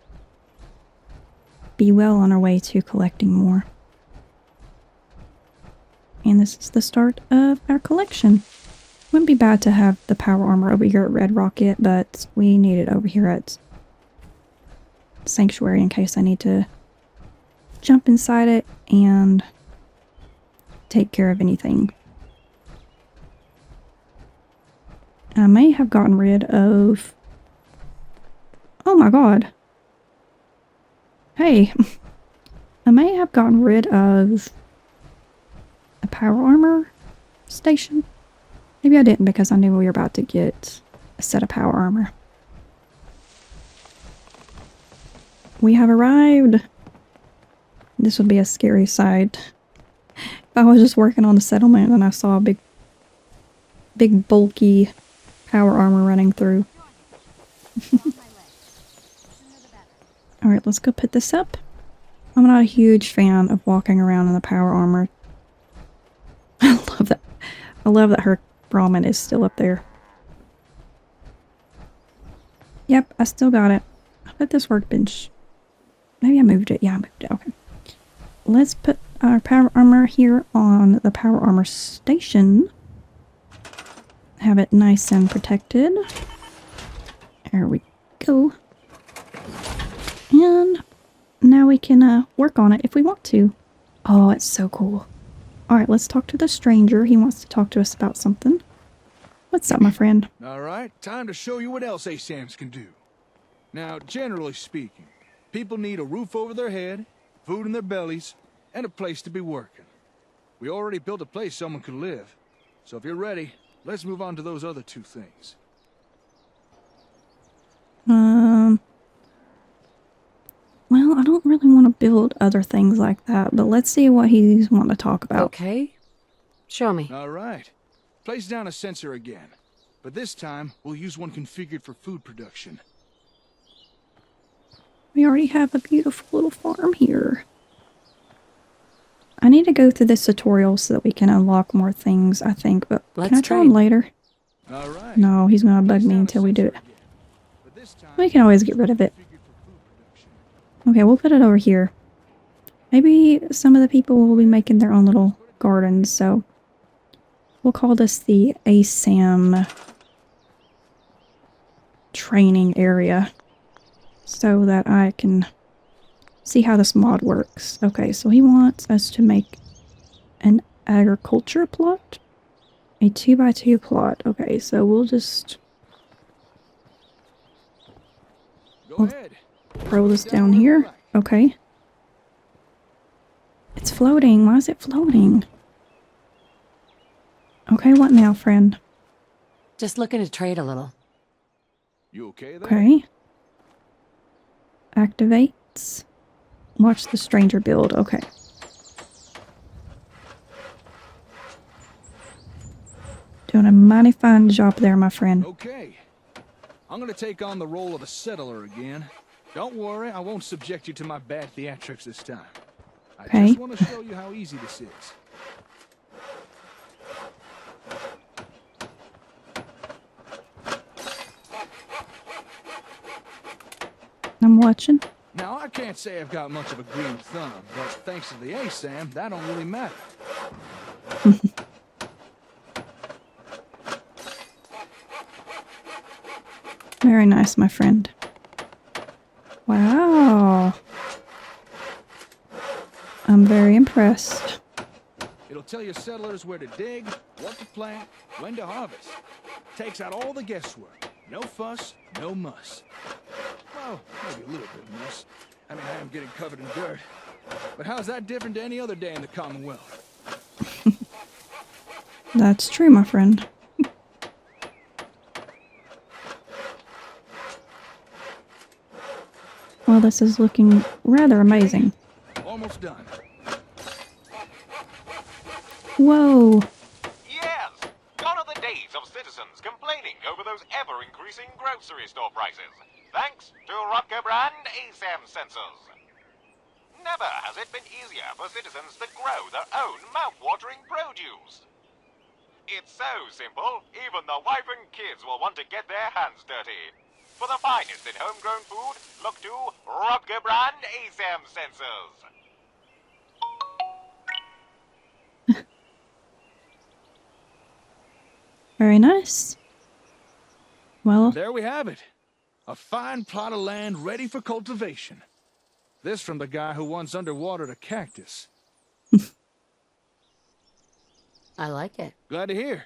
be well on our way to collecting more. And this is the start of our collection. Wouldn't be bad to have the power armor over here at Red Rocket, but we need it over here at Sanctuary in case I need to jump inside it and take care of anything. I may have gotten rid of... Oh my god. Hey. I may have gotten rid of a power armor station. Maybe I didn't because I knew we were about to get a set of power armor. We have arrived. This would be a scary sight. If I was just working on the settlement and I saw a big bulky power armor running through. Alright, let's go put this up. I'm not a huge fan of walking around in the power armor. I love that. I love that her ramen is still up there. Yep, I still got it. I put this workbench. Maybe I moved it. Yeah, I moved it. Okay. Let's put our power armor here on the power armor station. Have it nice and protected. There we go. And now we can work on it if we want to. Oh, it's so cool. Alright, let's talk to the stranger. He wants to talk to us about something. What's up, my friend? Alright, time to show you what else ASAMs can do. Now, generally speaking, people need a roof over their head, food in their bellies, and a place to be working. We already built a place someone could live. So if you're ready, let's move on to those other two things. Well, I don't really want to build other things like that, but let's see what he's wanting to talk about. Okay. Show me. All right. Place down a sensor again. But this time, we'll use one configured for food production. We already have a beautiful little farm here. I need to go through this tutorial so that we can unlock more things, I think, but can I tell him later? All right. No, he's going to bug me until we do it. We can always get rid of it. Okay, we'll put it over here. Maybe some of the people will be making their own little gardens, so we'll call this the ASAM training area so that I can see how this mod works. Okay, so he wants us to make an agriculture plot. A 2x2 plot. Okay, so we'll just Go ahead. throw this down here. Okay. It's floating. Why is it floating? Okay, what now, friend? Just looking to trade a little. You okay there? Okay. Activates. Watch the stranger build. Okay. Doing a mighty fine job there, my friend. Okay. I'm gonna take on the role of a settler again. Don't worry, I won't subject you to my bad theatrics this time. I Okay. just want to show you how easy this is. I'm watching. Now, I can't say I've got much of a green thumb, but thanks to the ASAM, that don't really matter. Very nice, my friend. Wow. I'm very impressed. It'll tell your settlers where to dig, what to plant, when to harvest. Takes out all the guesswork. No fuss, no muss. Well, maybe a little bit of muss. I mean, I am getting covered in dirt. But how's that different to any other day in the Commonwealth? That's true, my friend. Well, this is looking rather amazing. Almost done. Whoa. Yes! Gone are the days of citizens complaining over those ever-increasing grocery store prices, thanks to Rutger brand ASAM sensors. Never has it been easier for citizens to grow their own mouth-watering produce. It's so simple, even the wife and kids will want to get their hands dirty. For the finest in homegrown food, look to Rutger brand ASAM sensors. Very nice. Well, There we have it. A fine plot of land ready for cultivation. This from the guy who once underwatered a cactus. I like it. Glad to hear.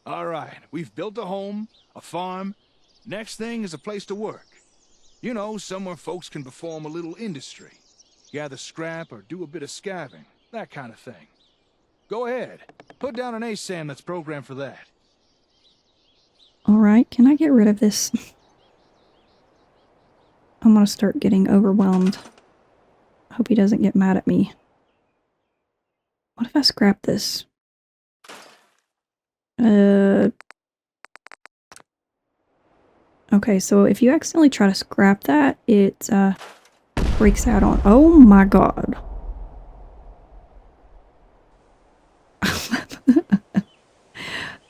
All right, we've built a home, a farm. Next thing is a place to work. You know, somewhere folks can perform a little industry. Gather scrap or do a bit of scavenging, that kind of thing. Go ahead. Put down an ASAM that's programmed for that. alright, can I get rid of this? I'm gonna start getting overwhelmed. I hope he doesn't get mad at me. What if I scrap this? Okay, so if you accidentally try to scrap that, it freaks out on. Oh my god.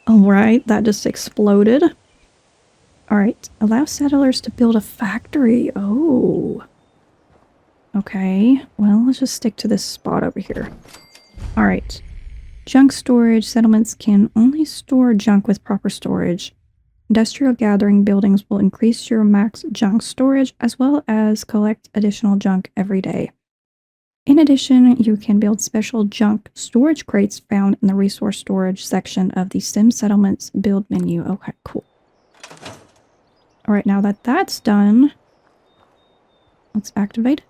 Alright, that just exploded. Alright, allow settlers to build a factory. Oh. Okay, well, let's just stick to this spot over here. Alright. Junk storage. Settlements can only store junk with proper storage. Industrial gathering buildings will increase your max junk storage as well as collect additional junk every day. In addition, you can build special junk storage crates found in the resource storage section of the Sim Settlements build menu. Okay, cool. Alright, now that that's done, let's activate it.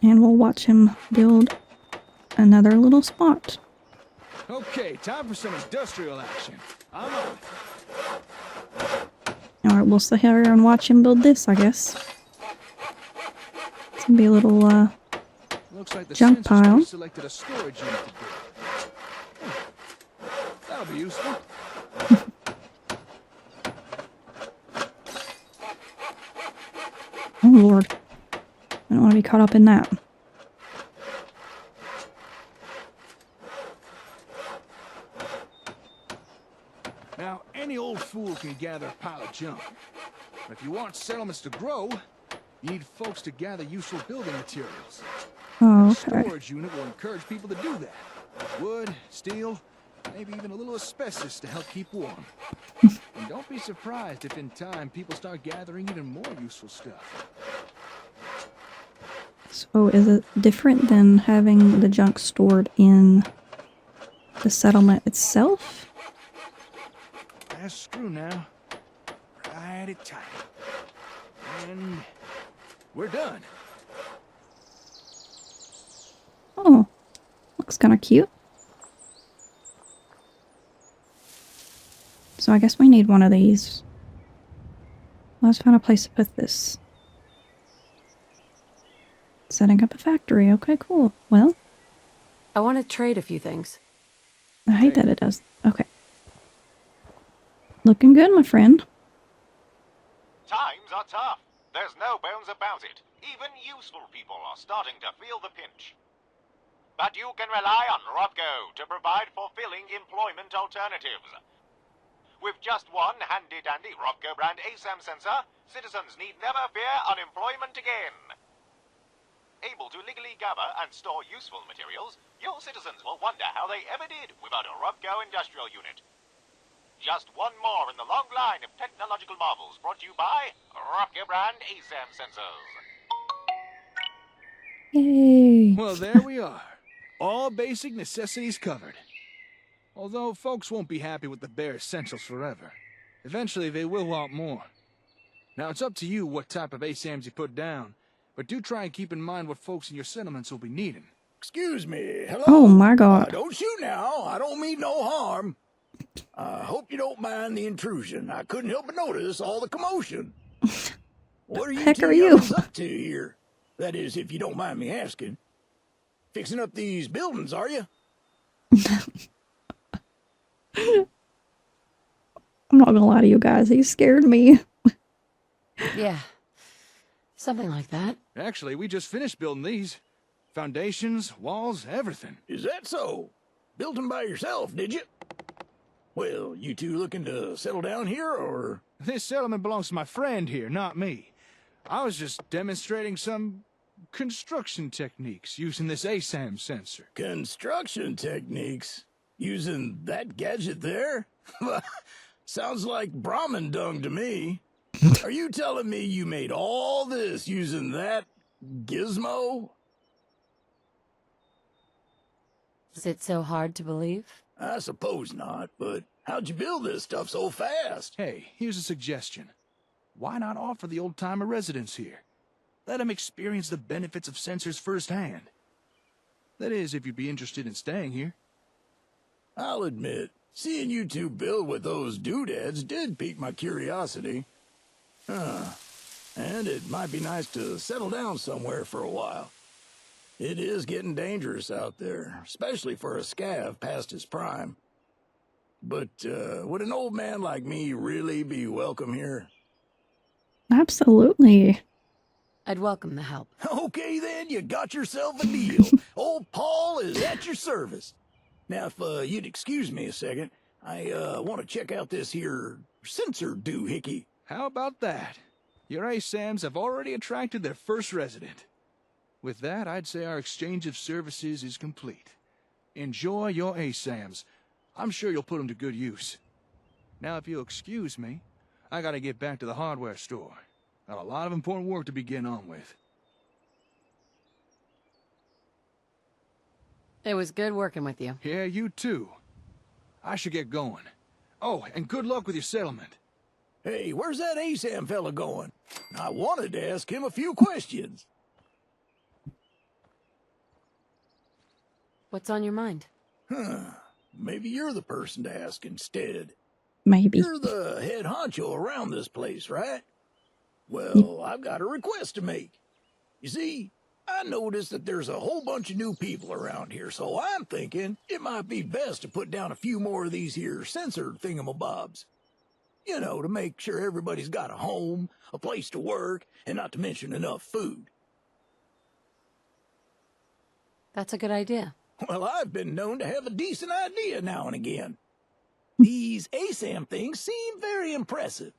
And we'll watch him build another little spot. Okay, time for some industrial action. I'm on. Alright, we'll sit here and watch him build this, I guess. It's gonna be a little, Looks like the junk census pile. selected a storage unit to build. That'll be useful. Oh, Lord. I don't want to be caught up in that. Now, any old fool can gather a pile of junk. But if you want settlements to grow, you need folks to gather useful building materials. Oh, A okay. storage unit will encourage people to do that. Wood, steel, maybe even a little asbestos to help keep warm. And don't be surprised if in time people start gathering even more useful stuff. So is it different than having the junk stored in the settlement itself? That's true now. Right it tight. And we're done. Oh, looks kind of cute. So I guess we need one of these. Let's find a place to put this. Setting up a factory. Okay, cool. Well, I want to trade a few things. I hate that it does. Okay. Looking good, my friend. Times are tough. There's no bones about it. Even useful people are starting to feel the pinch. But you can rely on Robco to provide fulfilling employment alternatives. With just one handy-dandy Robco brand ASAM sensor, citizens need never fear unemployment again. Able to legally gather and store useful materials, your citizens will wonder how they ever did without a Robco industrial unit. Just one more in the long line of technological marvels brought to you by Robco brand ASAM sensors. Yay. Well, there we are. All basic necessities covered. Although folks won't be happy with the bare essentials forever. Eventually they will want more. Now it's up to you what type of ASAMs you put down, but do try and keep in mind what folks in your settlements will be needing. Excuse me. Hello? Oh my god. Don't shoot now. I don't mean no harm. I hope you don't mind the intrusion. I couldn't help but notice all the commotion. What are you heck two are you? youngins up to here? That is, if you don't mind me asking. Fixing up these buildings, are you? I'm not gonna lie to you guys, he scared me. Yeah. Something like that. Actually, we just finished building these. Foundations, walls, everything. Is that so? Built them by yourself, did you? Well, you two looking to settle down here, or? This settlement belongs to my friend here, not me. I was just demonstrating some construction techniques using this ASAM sensor. Construction techniques? Using that gadget there? Sounds like Brahmin dung to me. Are you telling me you made all this using that gizmo? Is it so hard to believe? I suppose not, but how'd you build this stuff so fast? Hey, here's a suggestion. Why not offer the old-timer residents here? Let them experience the benefits of sensors firsthand. That is, if you'd be interested in staying here. I'll admit, seeing you two build with those doodads did pique my curiosity. And it might be nice to settle down somewhere for a while. It is getting dangerous out there, especially for a scav past his prime. But would an old man like me really be welcome here? Absolutely. I'd welcome the help. Okay then, you got yourself a deal. Old Paul is at your service. Now, if you'd excuse me a second, I want to check out this here sensor doohickey. How about that? Your ASAMs have already attracted their first resident. With that, I'd say our exchange of services is complete. Enjoy your ASAMs. I'm sure you'll put them to good use. Now, if you'll excuse me, I gotta get back to the hardware store. Got a lot of important work to begin on with. It was good working with you. Yeah, you too. I should get going. Oh, and good luck with your settlement. Hey, where's that ASAM fella going? I wanted to ask him a few questions. What's on your mind? Maybe you're the person to ask instead. Maybe. You're the head honcho around this place, right? Well, I've got a request to make. You see, I noticed that there's a whole bunch of new people around here, so I'm thinking it might be best to put down a few more of these here sensor thingamabobs. You know, to make sure everybody's got a home, a place to work, and not to mention enough food. That's a good idea. Well, I've been known to have a decent idea now and again. These ASAM things seem very impressive,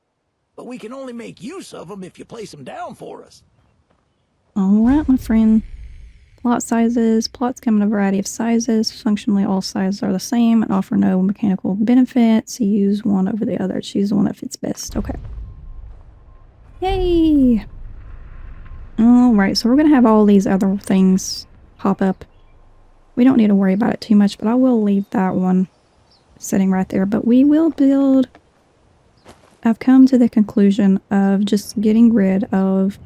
but we can only make use of them if you place them down for us. Alright, my friend. Plot sizes. Plots come in a variety of sizes. Functionally, all sizes are the same and offer no mechanical benefits. You use one over the other. Choose the one that fits best. Okay. Yay! Alright, so we're going to have all these other things pop up. We don't need to worry about it too much, but I will leave that one sitting right there. But we will build... I've come to the conclusion of just getting rid of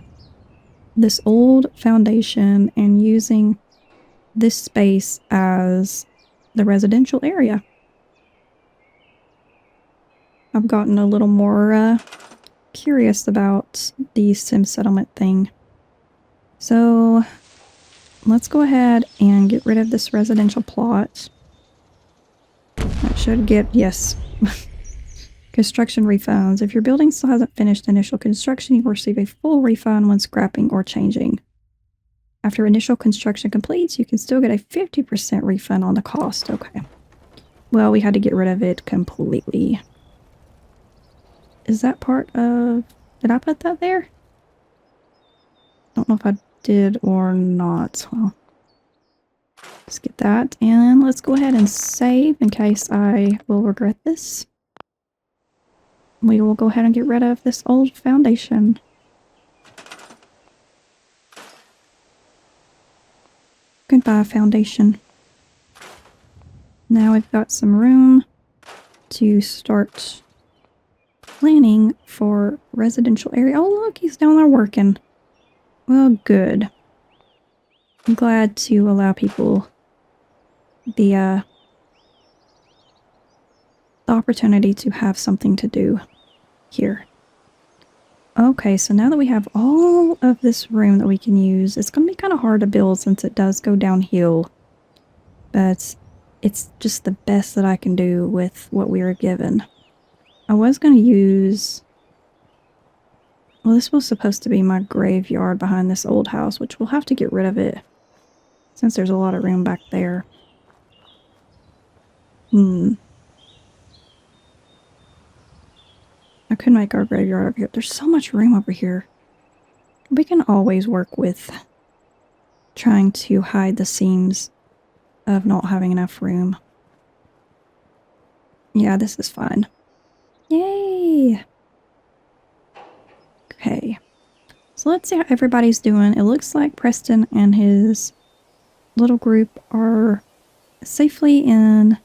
this old foundation and using this space as the residential area. I've gotten a little more curious about the sim settlement thing. So let's go ahead and get rid of this residential plot. That should get, yes. Construction refunds. If your building still hasn't finished initial construction, you will receive a full refund when scrapping or changing. After initial construction completes, you can still get a 50% refund on the cost. Okay. Well, we had to get rid of it completely. Is that part of... Did I put that there? Don't know if I did or not. Well, let's get that. And let's go ahead and save in case I will regret this. We will go ahead and get rid of this old foundation. Goodbye, foundation. Now we've got some room to start planning for residential area. Oh, look, he's down there working. Well, good. I'm glad to allow people the opportunity to have something to do here. Okay, so now that we have all of this room that we can use, it's going to be kind of hard to build since it does go downhill. But it's just the best that I can do with what we are given. I was going to use... Well, this was supposed to be my graveyard behind this old house, which we'll have to get rid of it since there's a lot of room back there. I could make our graveyard over here. There's so much room over here. We can always work with trying to hide the seams of not having enough room. Yeah, this is fine. Yay! Okay. So let's see how everybody's doing. It looks like Preston and his little group are safely in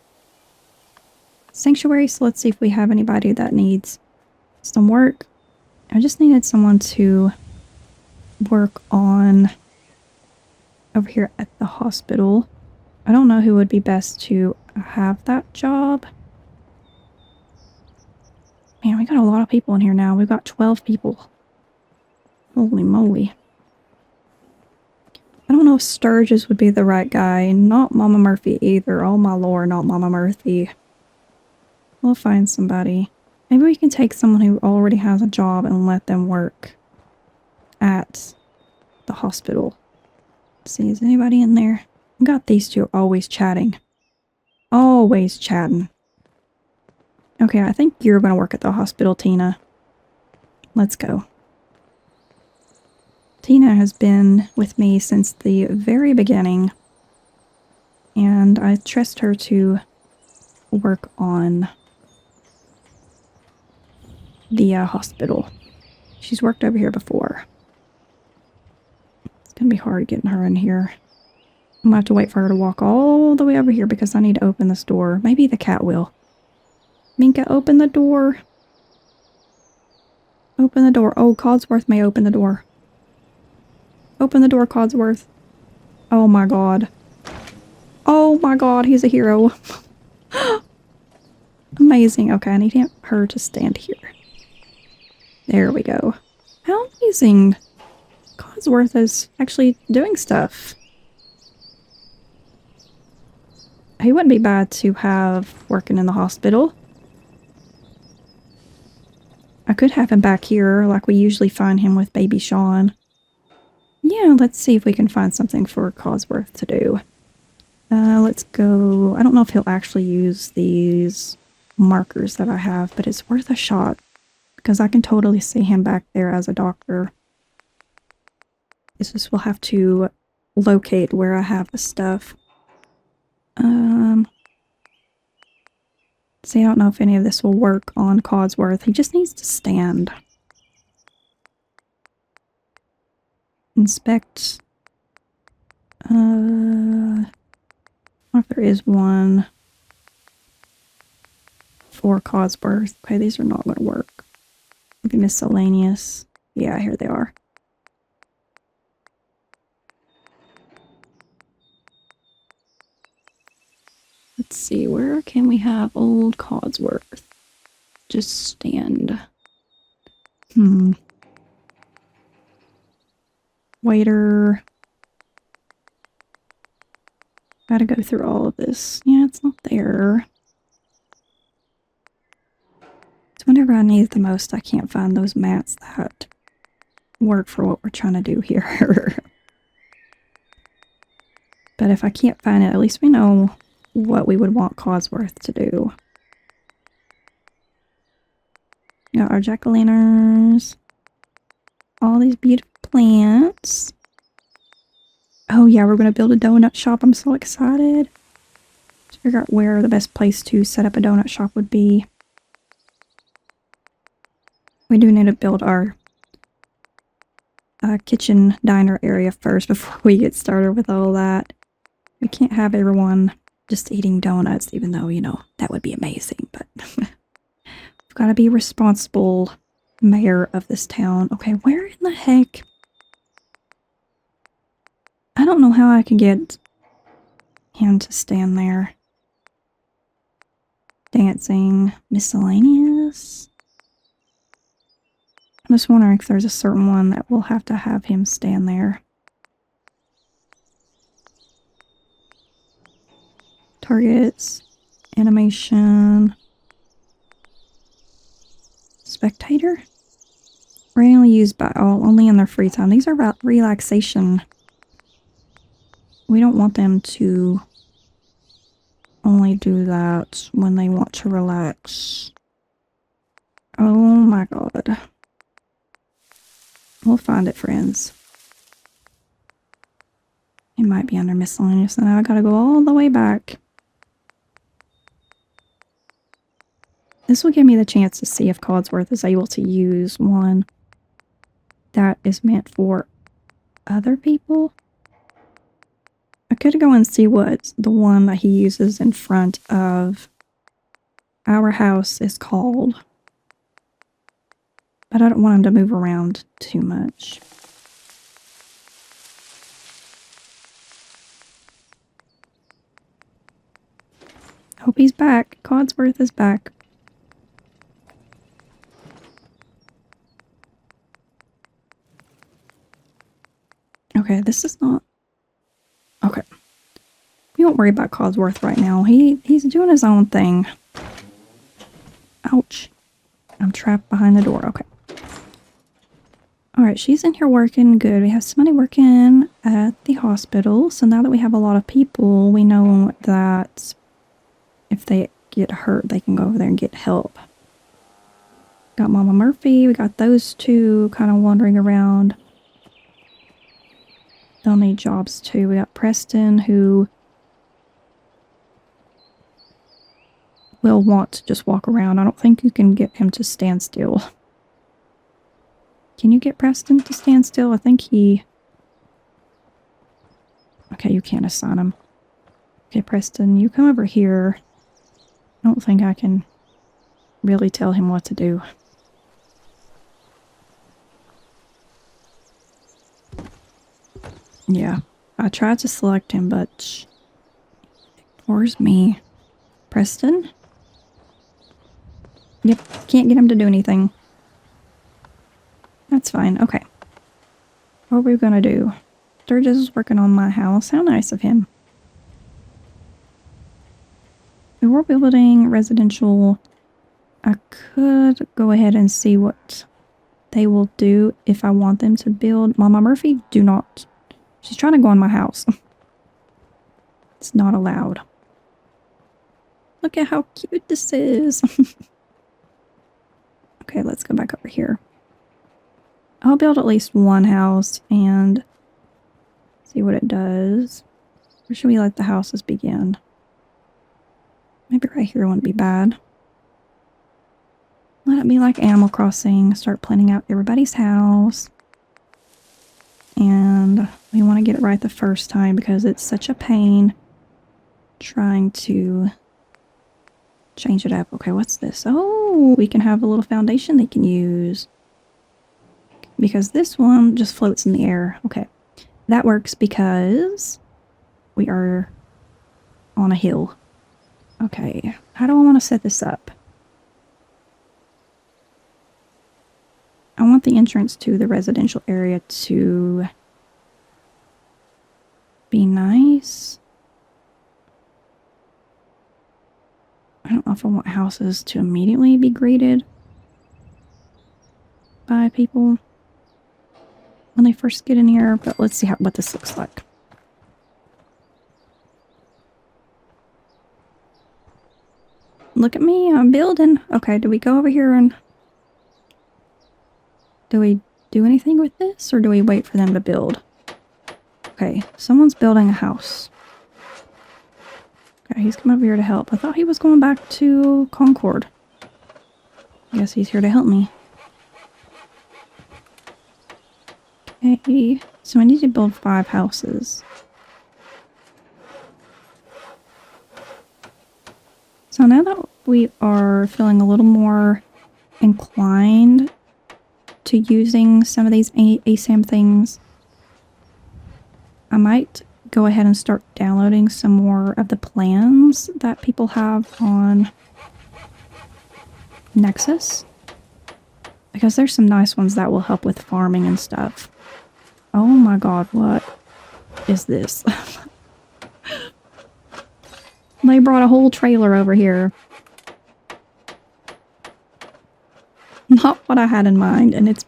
Sanctuary. So let's see if we have anybody that needs some work. I just needed someone to work on over here at the hospital. I don't know who would be best to have that job. Man, we got a lot of people in here now. We've got 12 people. Holy moly. I don't know if Sturgis would be the right guy. Not Mama Murphy either. Oh my lord, not Mama Murphy. We'll find somebody. Maybe we can take someone who already has a job and let them work at the hospital. Let's see, is anybody in there? We got these two always chatting. Always chatting. Okay, I think you're going to work at the hospital, Tina. Let's go. Tina has been with me since the very beginning, and I trust her to work on the hospital. She's worked over here before. It's gonna be hard getting her in here. I'm gonna have to wait for her to walk all the way over here because I need to open this door. Maybe the cat will. Minka, open the door. Open the door. Oh, Codsworth may open the door. Open the door, Codsworth. Oh my god. Oh my god, he's a hero. Amazing. Okay, I need her to stand here. There we go. How amazing. Codsworth is actually doing stuff. He wouldn't be bad to have working in the hospital. I could have him back here like we usually find him with baby Sean. Yeah, let's see if we can find something for Codsworth to do. Let's go. I don't know if he'll actually use these markers that I have, but it's worth a shot because I can totally see him back there as a doctor. It's just we'll have to locate where I have the stuff. See, I don't know if any of this will work on Codsworth. He just needs to stand. Inspect. I wonder if there is one for Codsworth. Okay, these are not going to work. Maybe miscellaneous. Yeah, here they are. Let's see, where can we have old Codsworth? Just stand. Waiter. Gotta go through all of this. Yeah, it's not there. It's whenever I need it the most, I can't find those mats that work for what we're trying to do here. But if I can't find it, at least we know what we would want Codsworth to do. Got our jack-o'-lanterns. All these beautiful plants. Oh yeah, we're going to build a donut shop. I'm so excited. Let's figure out where the best place to set up a donut shop would be. We do need to build our kitchen diner area first before we get started with all that. We can't have everyone just eating donuts, even though, you know, that would be amazing, but we've got to be responsible mayor of this town. Okay, where in the heck? I don't know how I can get him to stand there. Dancing, miscellaneous. I'm just wondering if there's a certain one that we'll have to have him stand there. Targets, animation, spectator. Randomly used by all, only in their free time. These are about relaxation. We don't want them to only do that when they want to relax. Oh my god. We'll find it, friends. It might be under miscellaneous, and now I gotta go all the way back. This will give me the chance to see if Codsworth is able to use one that is meant for other people. I could go and see what the one that he uses in front of our house is called. But I don't want him to move around too much. Hope he's back. Codsworth is back. Okay, this is not... Okay. We won't worry about Codsworth right now. He's doing his own thing. Ouch. I'm trapped behind the door. Okay. Alright, she's in here working. Good. We have somebody working at the hospital. So now that we have a lot of people, we know that if they get hurt, they can go over there and get help. Got Mama Murphy. We got those two kind of wandering around. They'll need jobs too. We got Preston, who will want to just walk around. I don't think you can get him to stand still. Can you get Preston to stand still? I think he... Okay, you can't assign him. Okay, Preston, you come over here. I don't think I can really tell him what to do. Yeah, I tried to select him, but ignores me. Preston? Yep, can't get him to do anything. That's fine, okay. What are we gonna do? Sturgis is working on my house. How nice of him. We were building residential. I could go ahead and see what they will do if I want them to build. Mama Murphy, do not. She's trying to go in my house. It's not allowed. Look at how cute this is. Okay, let's go back over here. I'll build at least one house and see what it does. Where should we let the houses begin? Maybe right here wouldn't be bad. Let it be like Animal Crossing. Start planning out everybody's house. And we want to get it right the first time because it's such a pain trying to change it up. Okay, what's this? Oh, we can have a little foundation they can use. Because this one just floats in the air. Okay, that works because we are on a hill. Okay, how do I want to set this up? I want the entrance to the residential area to be nice. I don't know if I want houses to immediately be greeted by people when they first get in here, but let's see what this looks like. Look at me, I'm building. Okay, do we go over here and do we do anything with this or do we wait for them to build? Okay, someone's building a house. Okay, he's come over here to help. I thought he was going back to Concord. I guess he's here to help me. Okay, so I need to build 5 houses. So now that we are feeling a little more inclined to using some of these ASAM things, I might go ahead and start downloading some more of the plans that people have on Nexus. Because there's some nice ones that will help with farming and stuff. Oh my god, what is this? They brought a whole trailer over here. Not what I had in mind, and it's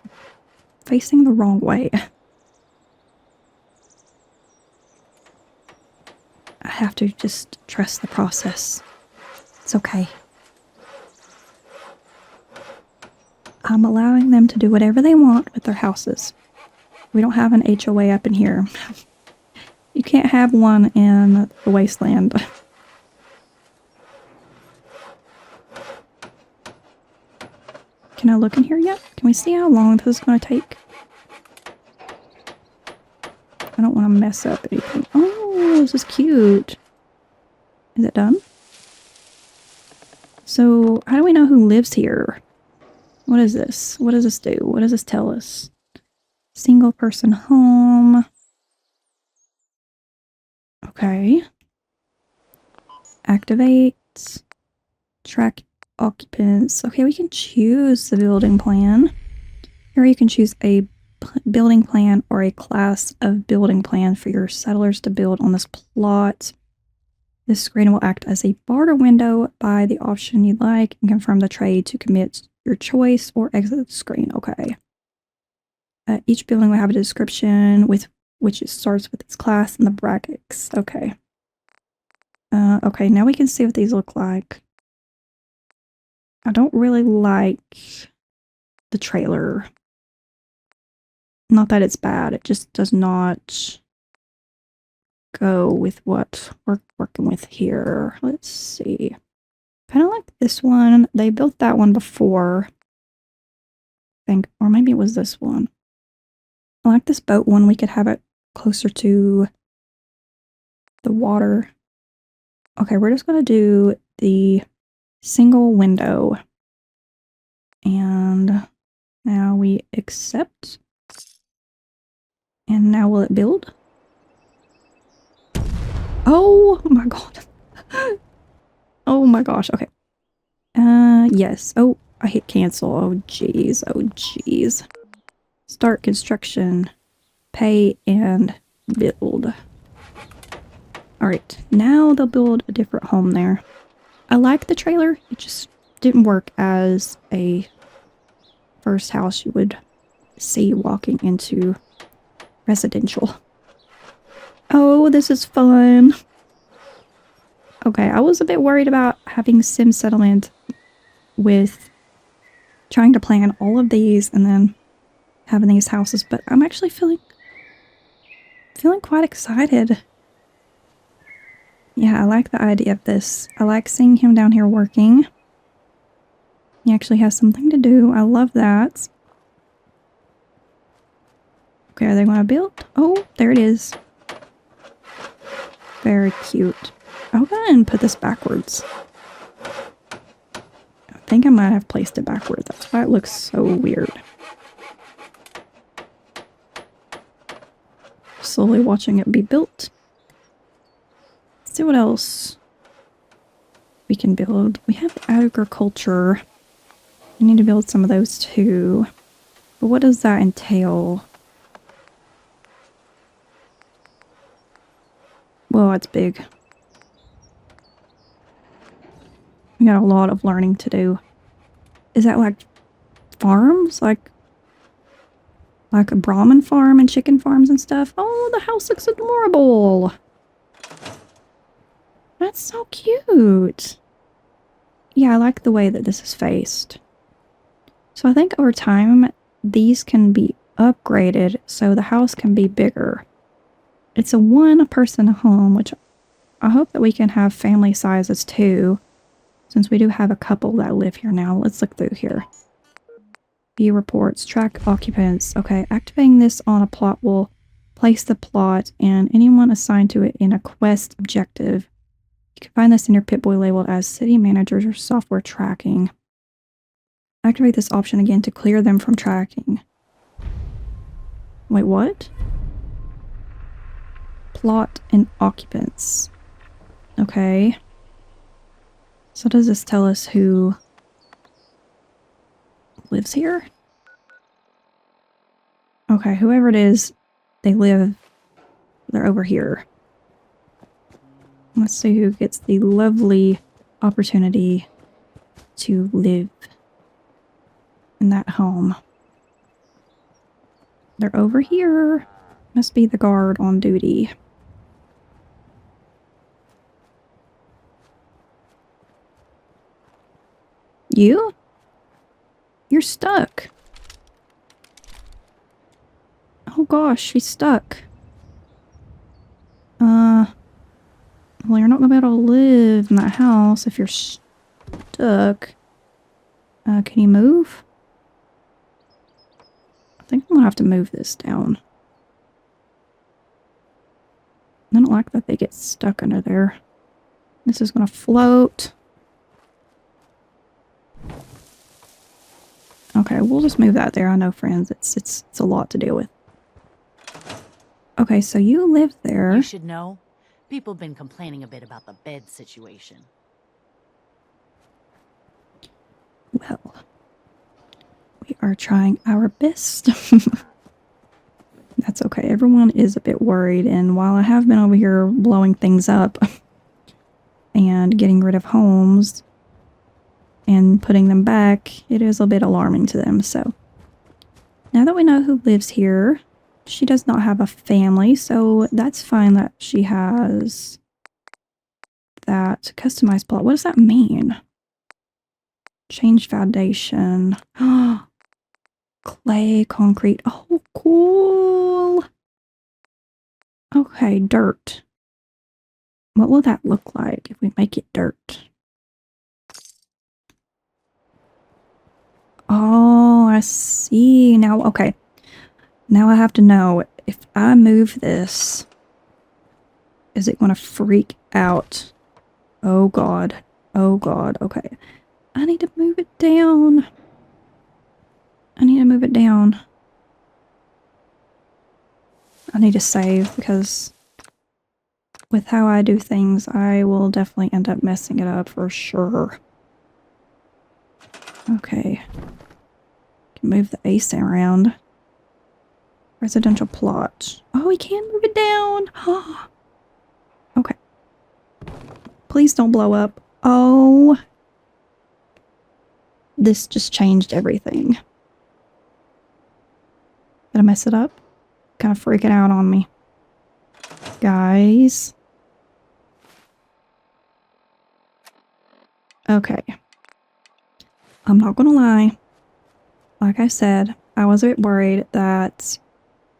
facing the wrong way. I have to just trust the process. It's okay. I'm allowing them to do whatever they want with their houses. We don't have an HOA up in here. You can't have one in the wasteland. Can I look in here yet? Can we see how long this is going to take? I don't want to mess up anything. Oh, this is cute. Is it done? So, how do we know who lives here? What is this? What does this do? What does this tell us? Single person home. Okay. Activate. Track occupants. Okay, we can choose the building plan. Here you can choose a building plan or a class of building plan for your settlers to build on this plot. This screen will act as a barter window by the option you'd like and confirm the trade to commit your choice or exit the screen. Okay. Each building will have a description with which it starts with its class and the brackets. Okay. Okay, now we can see what these look like. I don't really like the trailer. Not that it's bad, it just does not go with what we're working with here. Let's see. Kind of like this one. They built that one before, I think, or maybe it was this one. I like this boat one. We could have it closer to the water. Okay, we're just going to do the single window. And now we accept. And now will it build? Oh my god. Oh my gosh, okay. Yes. Oh, I hit cancel. Oh jeez, oh jeez. Start construction. pay and build. Alright, now they'll build a different home there. I like the trailer, it just didn't work as a first house you would see walking into residential. Oh, this is fun. Okay, I was a bit worried about having Sim Settlement with trying to plan all of these and then having these houses, but I'm actually feeling quite excited. Yeah, I like the idea of this. I like seeing him down here working. He actually has something to do. I love that. Okay, are they going to build? Oh, there it is. Very cute. I'll go ahead and put this backwards. I think I might have placed it backwards. That's why it looks so weird. Slowly watching it be built. Let's see what else we can build. We have agriculture. We need to build some of those too. But what does that entail? Well, it's big. We got a lot of learning to do. Is that like farms? Like a Brahmin farm and chicken farms and stuff? Oh, the house looks adorable. That's so cute. Yeah, I like the way that this is faced. So I think over time, these can be upgraded so the house can be bigger. It's a one-person home, which I hope that we can have family sizes too, since we do have a couple that live here now. Let's look through here. View reports, track occupants. Okay, activating this on a plot will place the plot and anyone assigned to it in a quest objective. You can find this in your Pip-Boy labeled as city managers or software tracking. Activate this option again to clear them from tracking. Wait, what? Plot and occupants. Okay. So does this tell us who lives here? Okay, whoever it is, they're over here. Let's see who gets the lovely opportunity to live in that home. They're over here. Must be the guard on duty. You? You're stuck. Oh gosh, she's stuck. Well, you're not gonna be able to live in that house if you're stuck. Can you move? I think I'm gonna have to move this down. I don't like that they get stuck under there. This is gonna float. Okay, we'll just move that there. I know, friends, it's a lot to deal with. Okay, so you live there. You should know. People have been complaining a bit about the bed situation. Well, we are trying our best. That's okay. Everyone is a bit worried, and while I have been over here blowing things up and getting rid of homes and putting them back, it is a bit alarming to them. So now that we know who lives here, she does not have a family, so that's fine that she has that customized plot. What does that mean? Change foundation. Clay, concrete. Oh, cool. Okay, dirt. What will that look like if we make it dirt? Oh, I see. Now, okay. Now I have to know, if I move this, is it going to freak out? Oh god. Oh god. Okay. I need to move it down. I need to move it down. I need to save because with how I do things, I will definitely end up messing it up for sure. Okay. Can move the ace around. Residential plot. Oh, we can move it down. Okay. Please don't blow up. Oh. This just changed everything. Did I mess it up? Kind of freaking out on me. Guys. Okay. I'm not gonna lie. Like I said, I was a bit worried that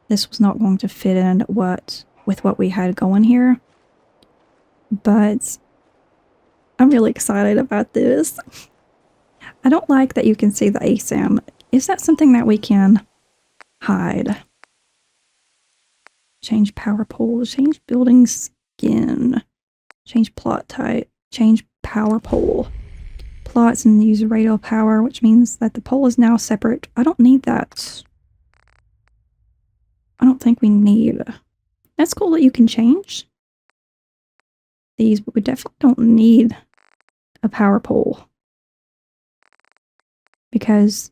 this was not going to fit in with what we had going here. But I'm really excited about this. I don't like that you can see the ASAM. Is that something that we can hide? Change power pole, change building skin, change plot type, change power pole. Plots and use radio power, which means that the pole is now separate. I don't need that. I don't think we need. That's cool that you can change these, but we definitely don't need a power pole because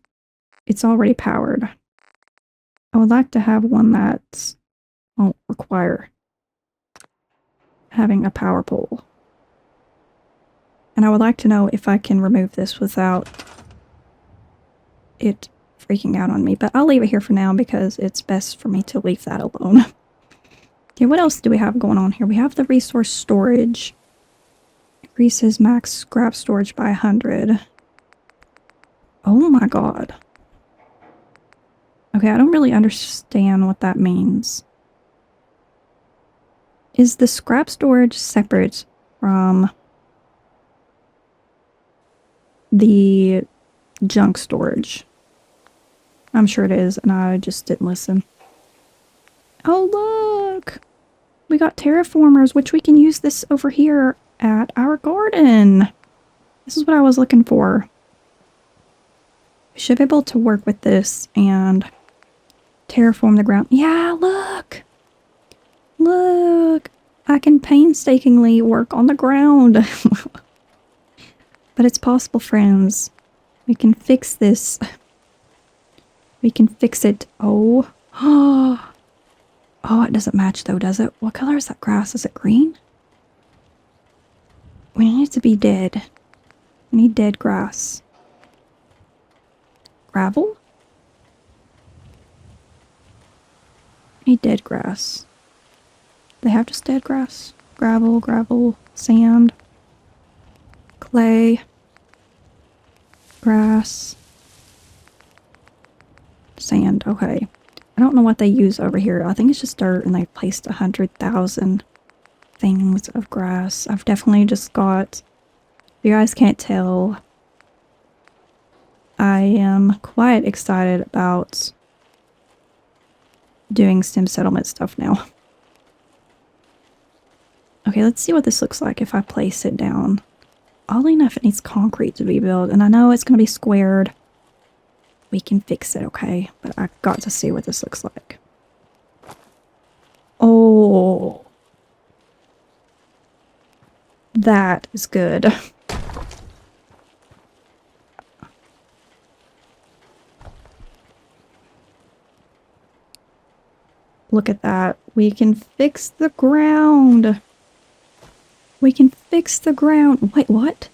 it's already powered. I would like to have one that won't require having a power pole. And I would like to know if I can remove this without it freaking out on me. But I'll leave it here for now because it's best for me to leave that alone. Okay, what else do we have going on here? We have the resource storage. Increases max scrap storage by 100. Oh my god. Okay, I don't really understand what that means. Is the scrap storage separate from the junk storage? I'm sure it is, and I just didn't listen. Oh, look! We got terraformers, which we can use this over here at our garden. This is what I was looking for. We should be able to work with this and terraform the ground. Yeah, look! Look! I can painstakingly work on the ground. But it's possible, friends. We can fix this. We can fix it. Oh. Oh, it doesn't match though, does it? What color is that grass? Is it green? We need it to be dead. We need dead grass. Gravel? We need dead grass. They have just dead grass. Gravel, gravel, sand. Clay, grass, sand. Okay. I don't know what they use over here. I think it's just dirt and they placed 100,000 things of grass. I've definitely just got, if you guys can't tell, I am quite excited about doing sim settlement stuff now. Okay, let's see what this looks like if I place it down. Oddly enough, it needs concrete to be built, and I know it's going to be squared. We can fix it, okay? But I got to see what this looks like. Oh. That is good. Look at that. We can fix the ground. We can fix the ground. Wait, what?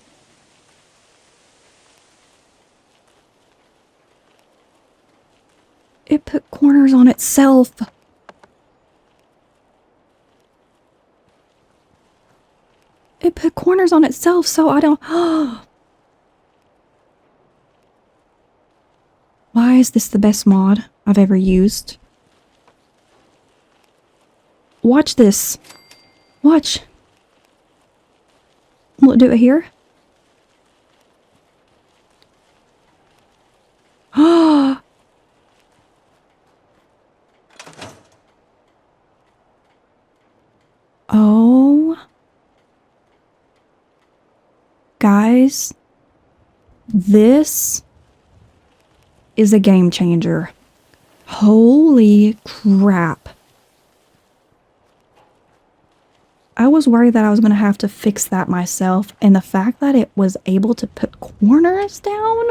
It put corners on itself. It put corners on itself, so I don't... Why is this the best mod I've ever used? Watch this. Watch. Will it do it here? Oh. Oh. Guys, this is a game changer. Holy crap. I was worried that I was going to have to fix that myself, and the fact that it was able to put corners down?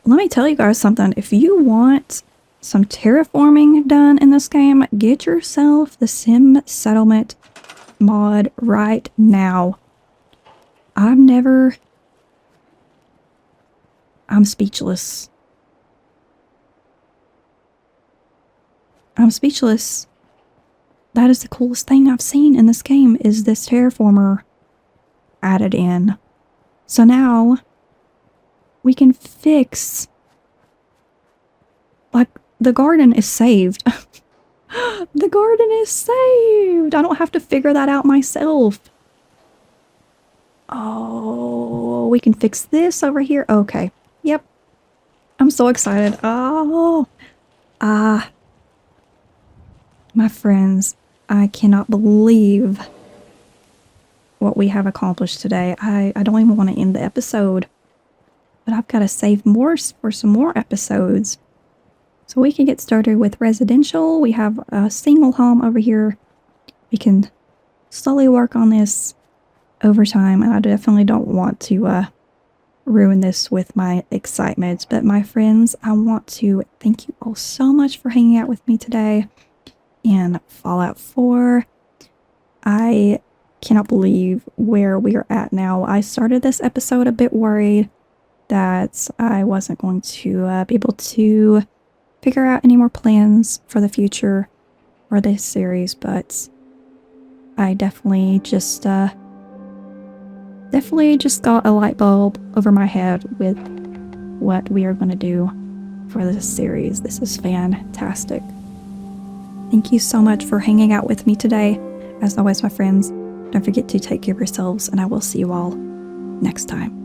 let me tell you guys something. If you want some terraforming done in this game, get yourself the Sim Settlement mod right now. I'm speechless. I'm speechless. That is the coolest thing I've seen in this game, is this terraformer added in. So now we can fix, like, the garden is saved. The garden is saved. I don't have to figure that out myself. Oh, we can fix this over here. Okay. Yep. I'm so excited. Oh. My friends, I cannot believe what we have accomplished today. I don't even want to end the episode, but I've got to save more for some more episodes. So we can get started with residential. We have a single home over here. We can slowly work on this over time, and I definitely don't want to ruin this with my excitement. But my friends, I want to thank you all so much for hanging out with me today in Fallout 4. I cannot believe where we are at now. I started this episode a bit worried that I wasn't going to be able to figure out any more plans for the future for this series, but I definitely just got a light bulb over my head with what we are going to do for this series. This is fantastic. Thank you so much for hanging out with me today. As always, my friends, don't forget to take care of yourselves, and I will see you all next time.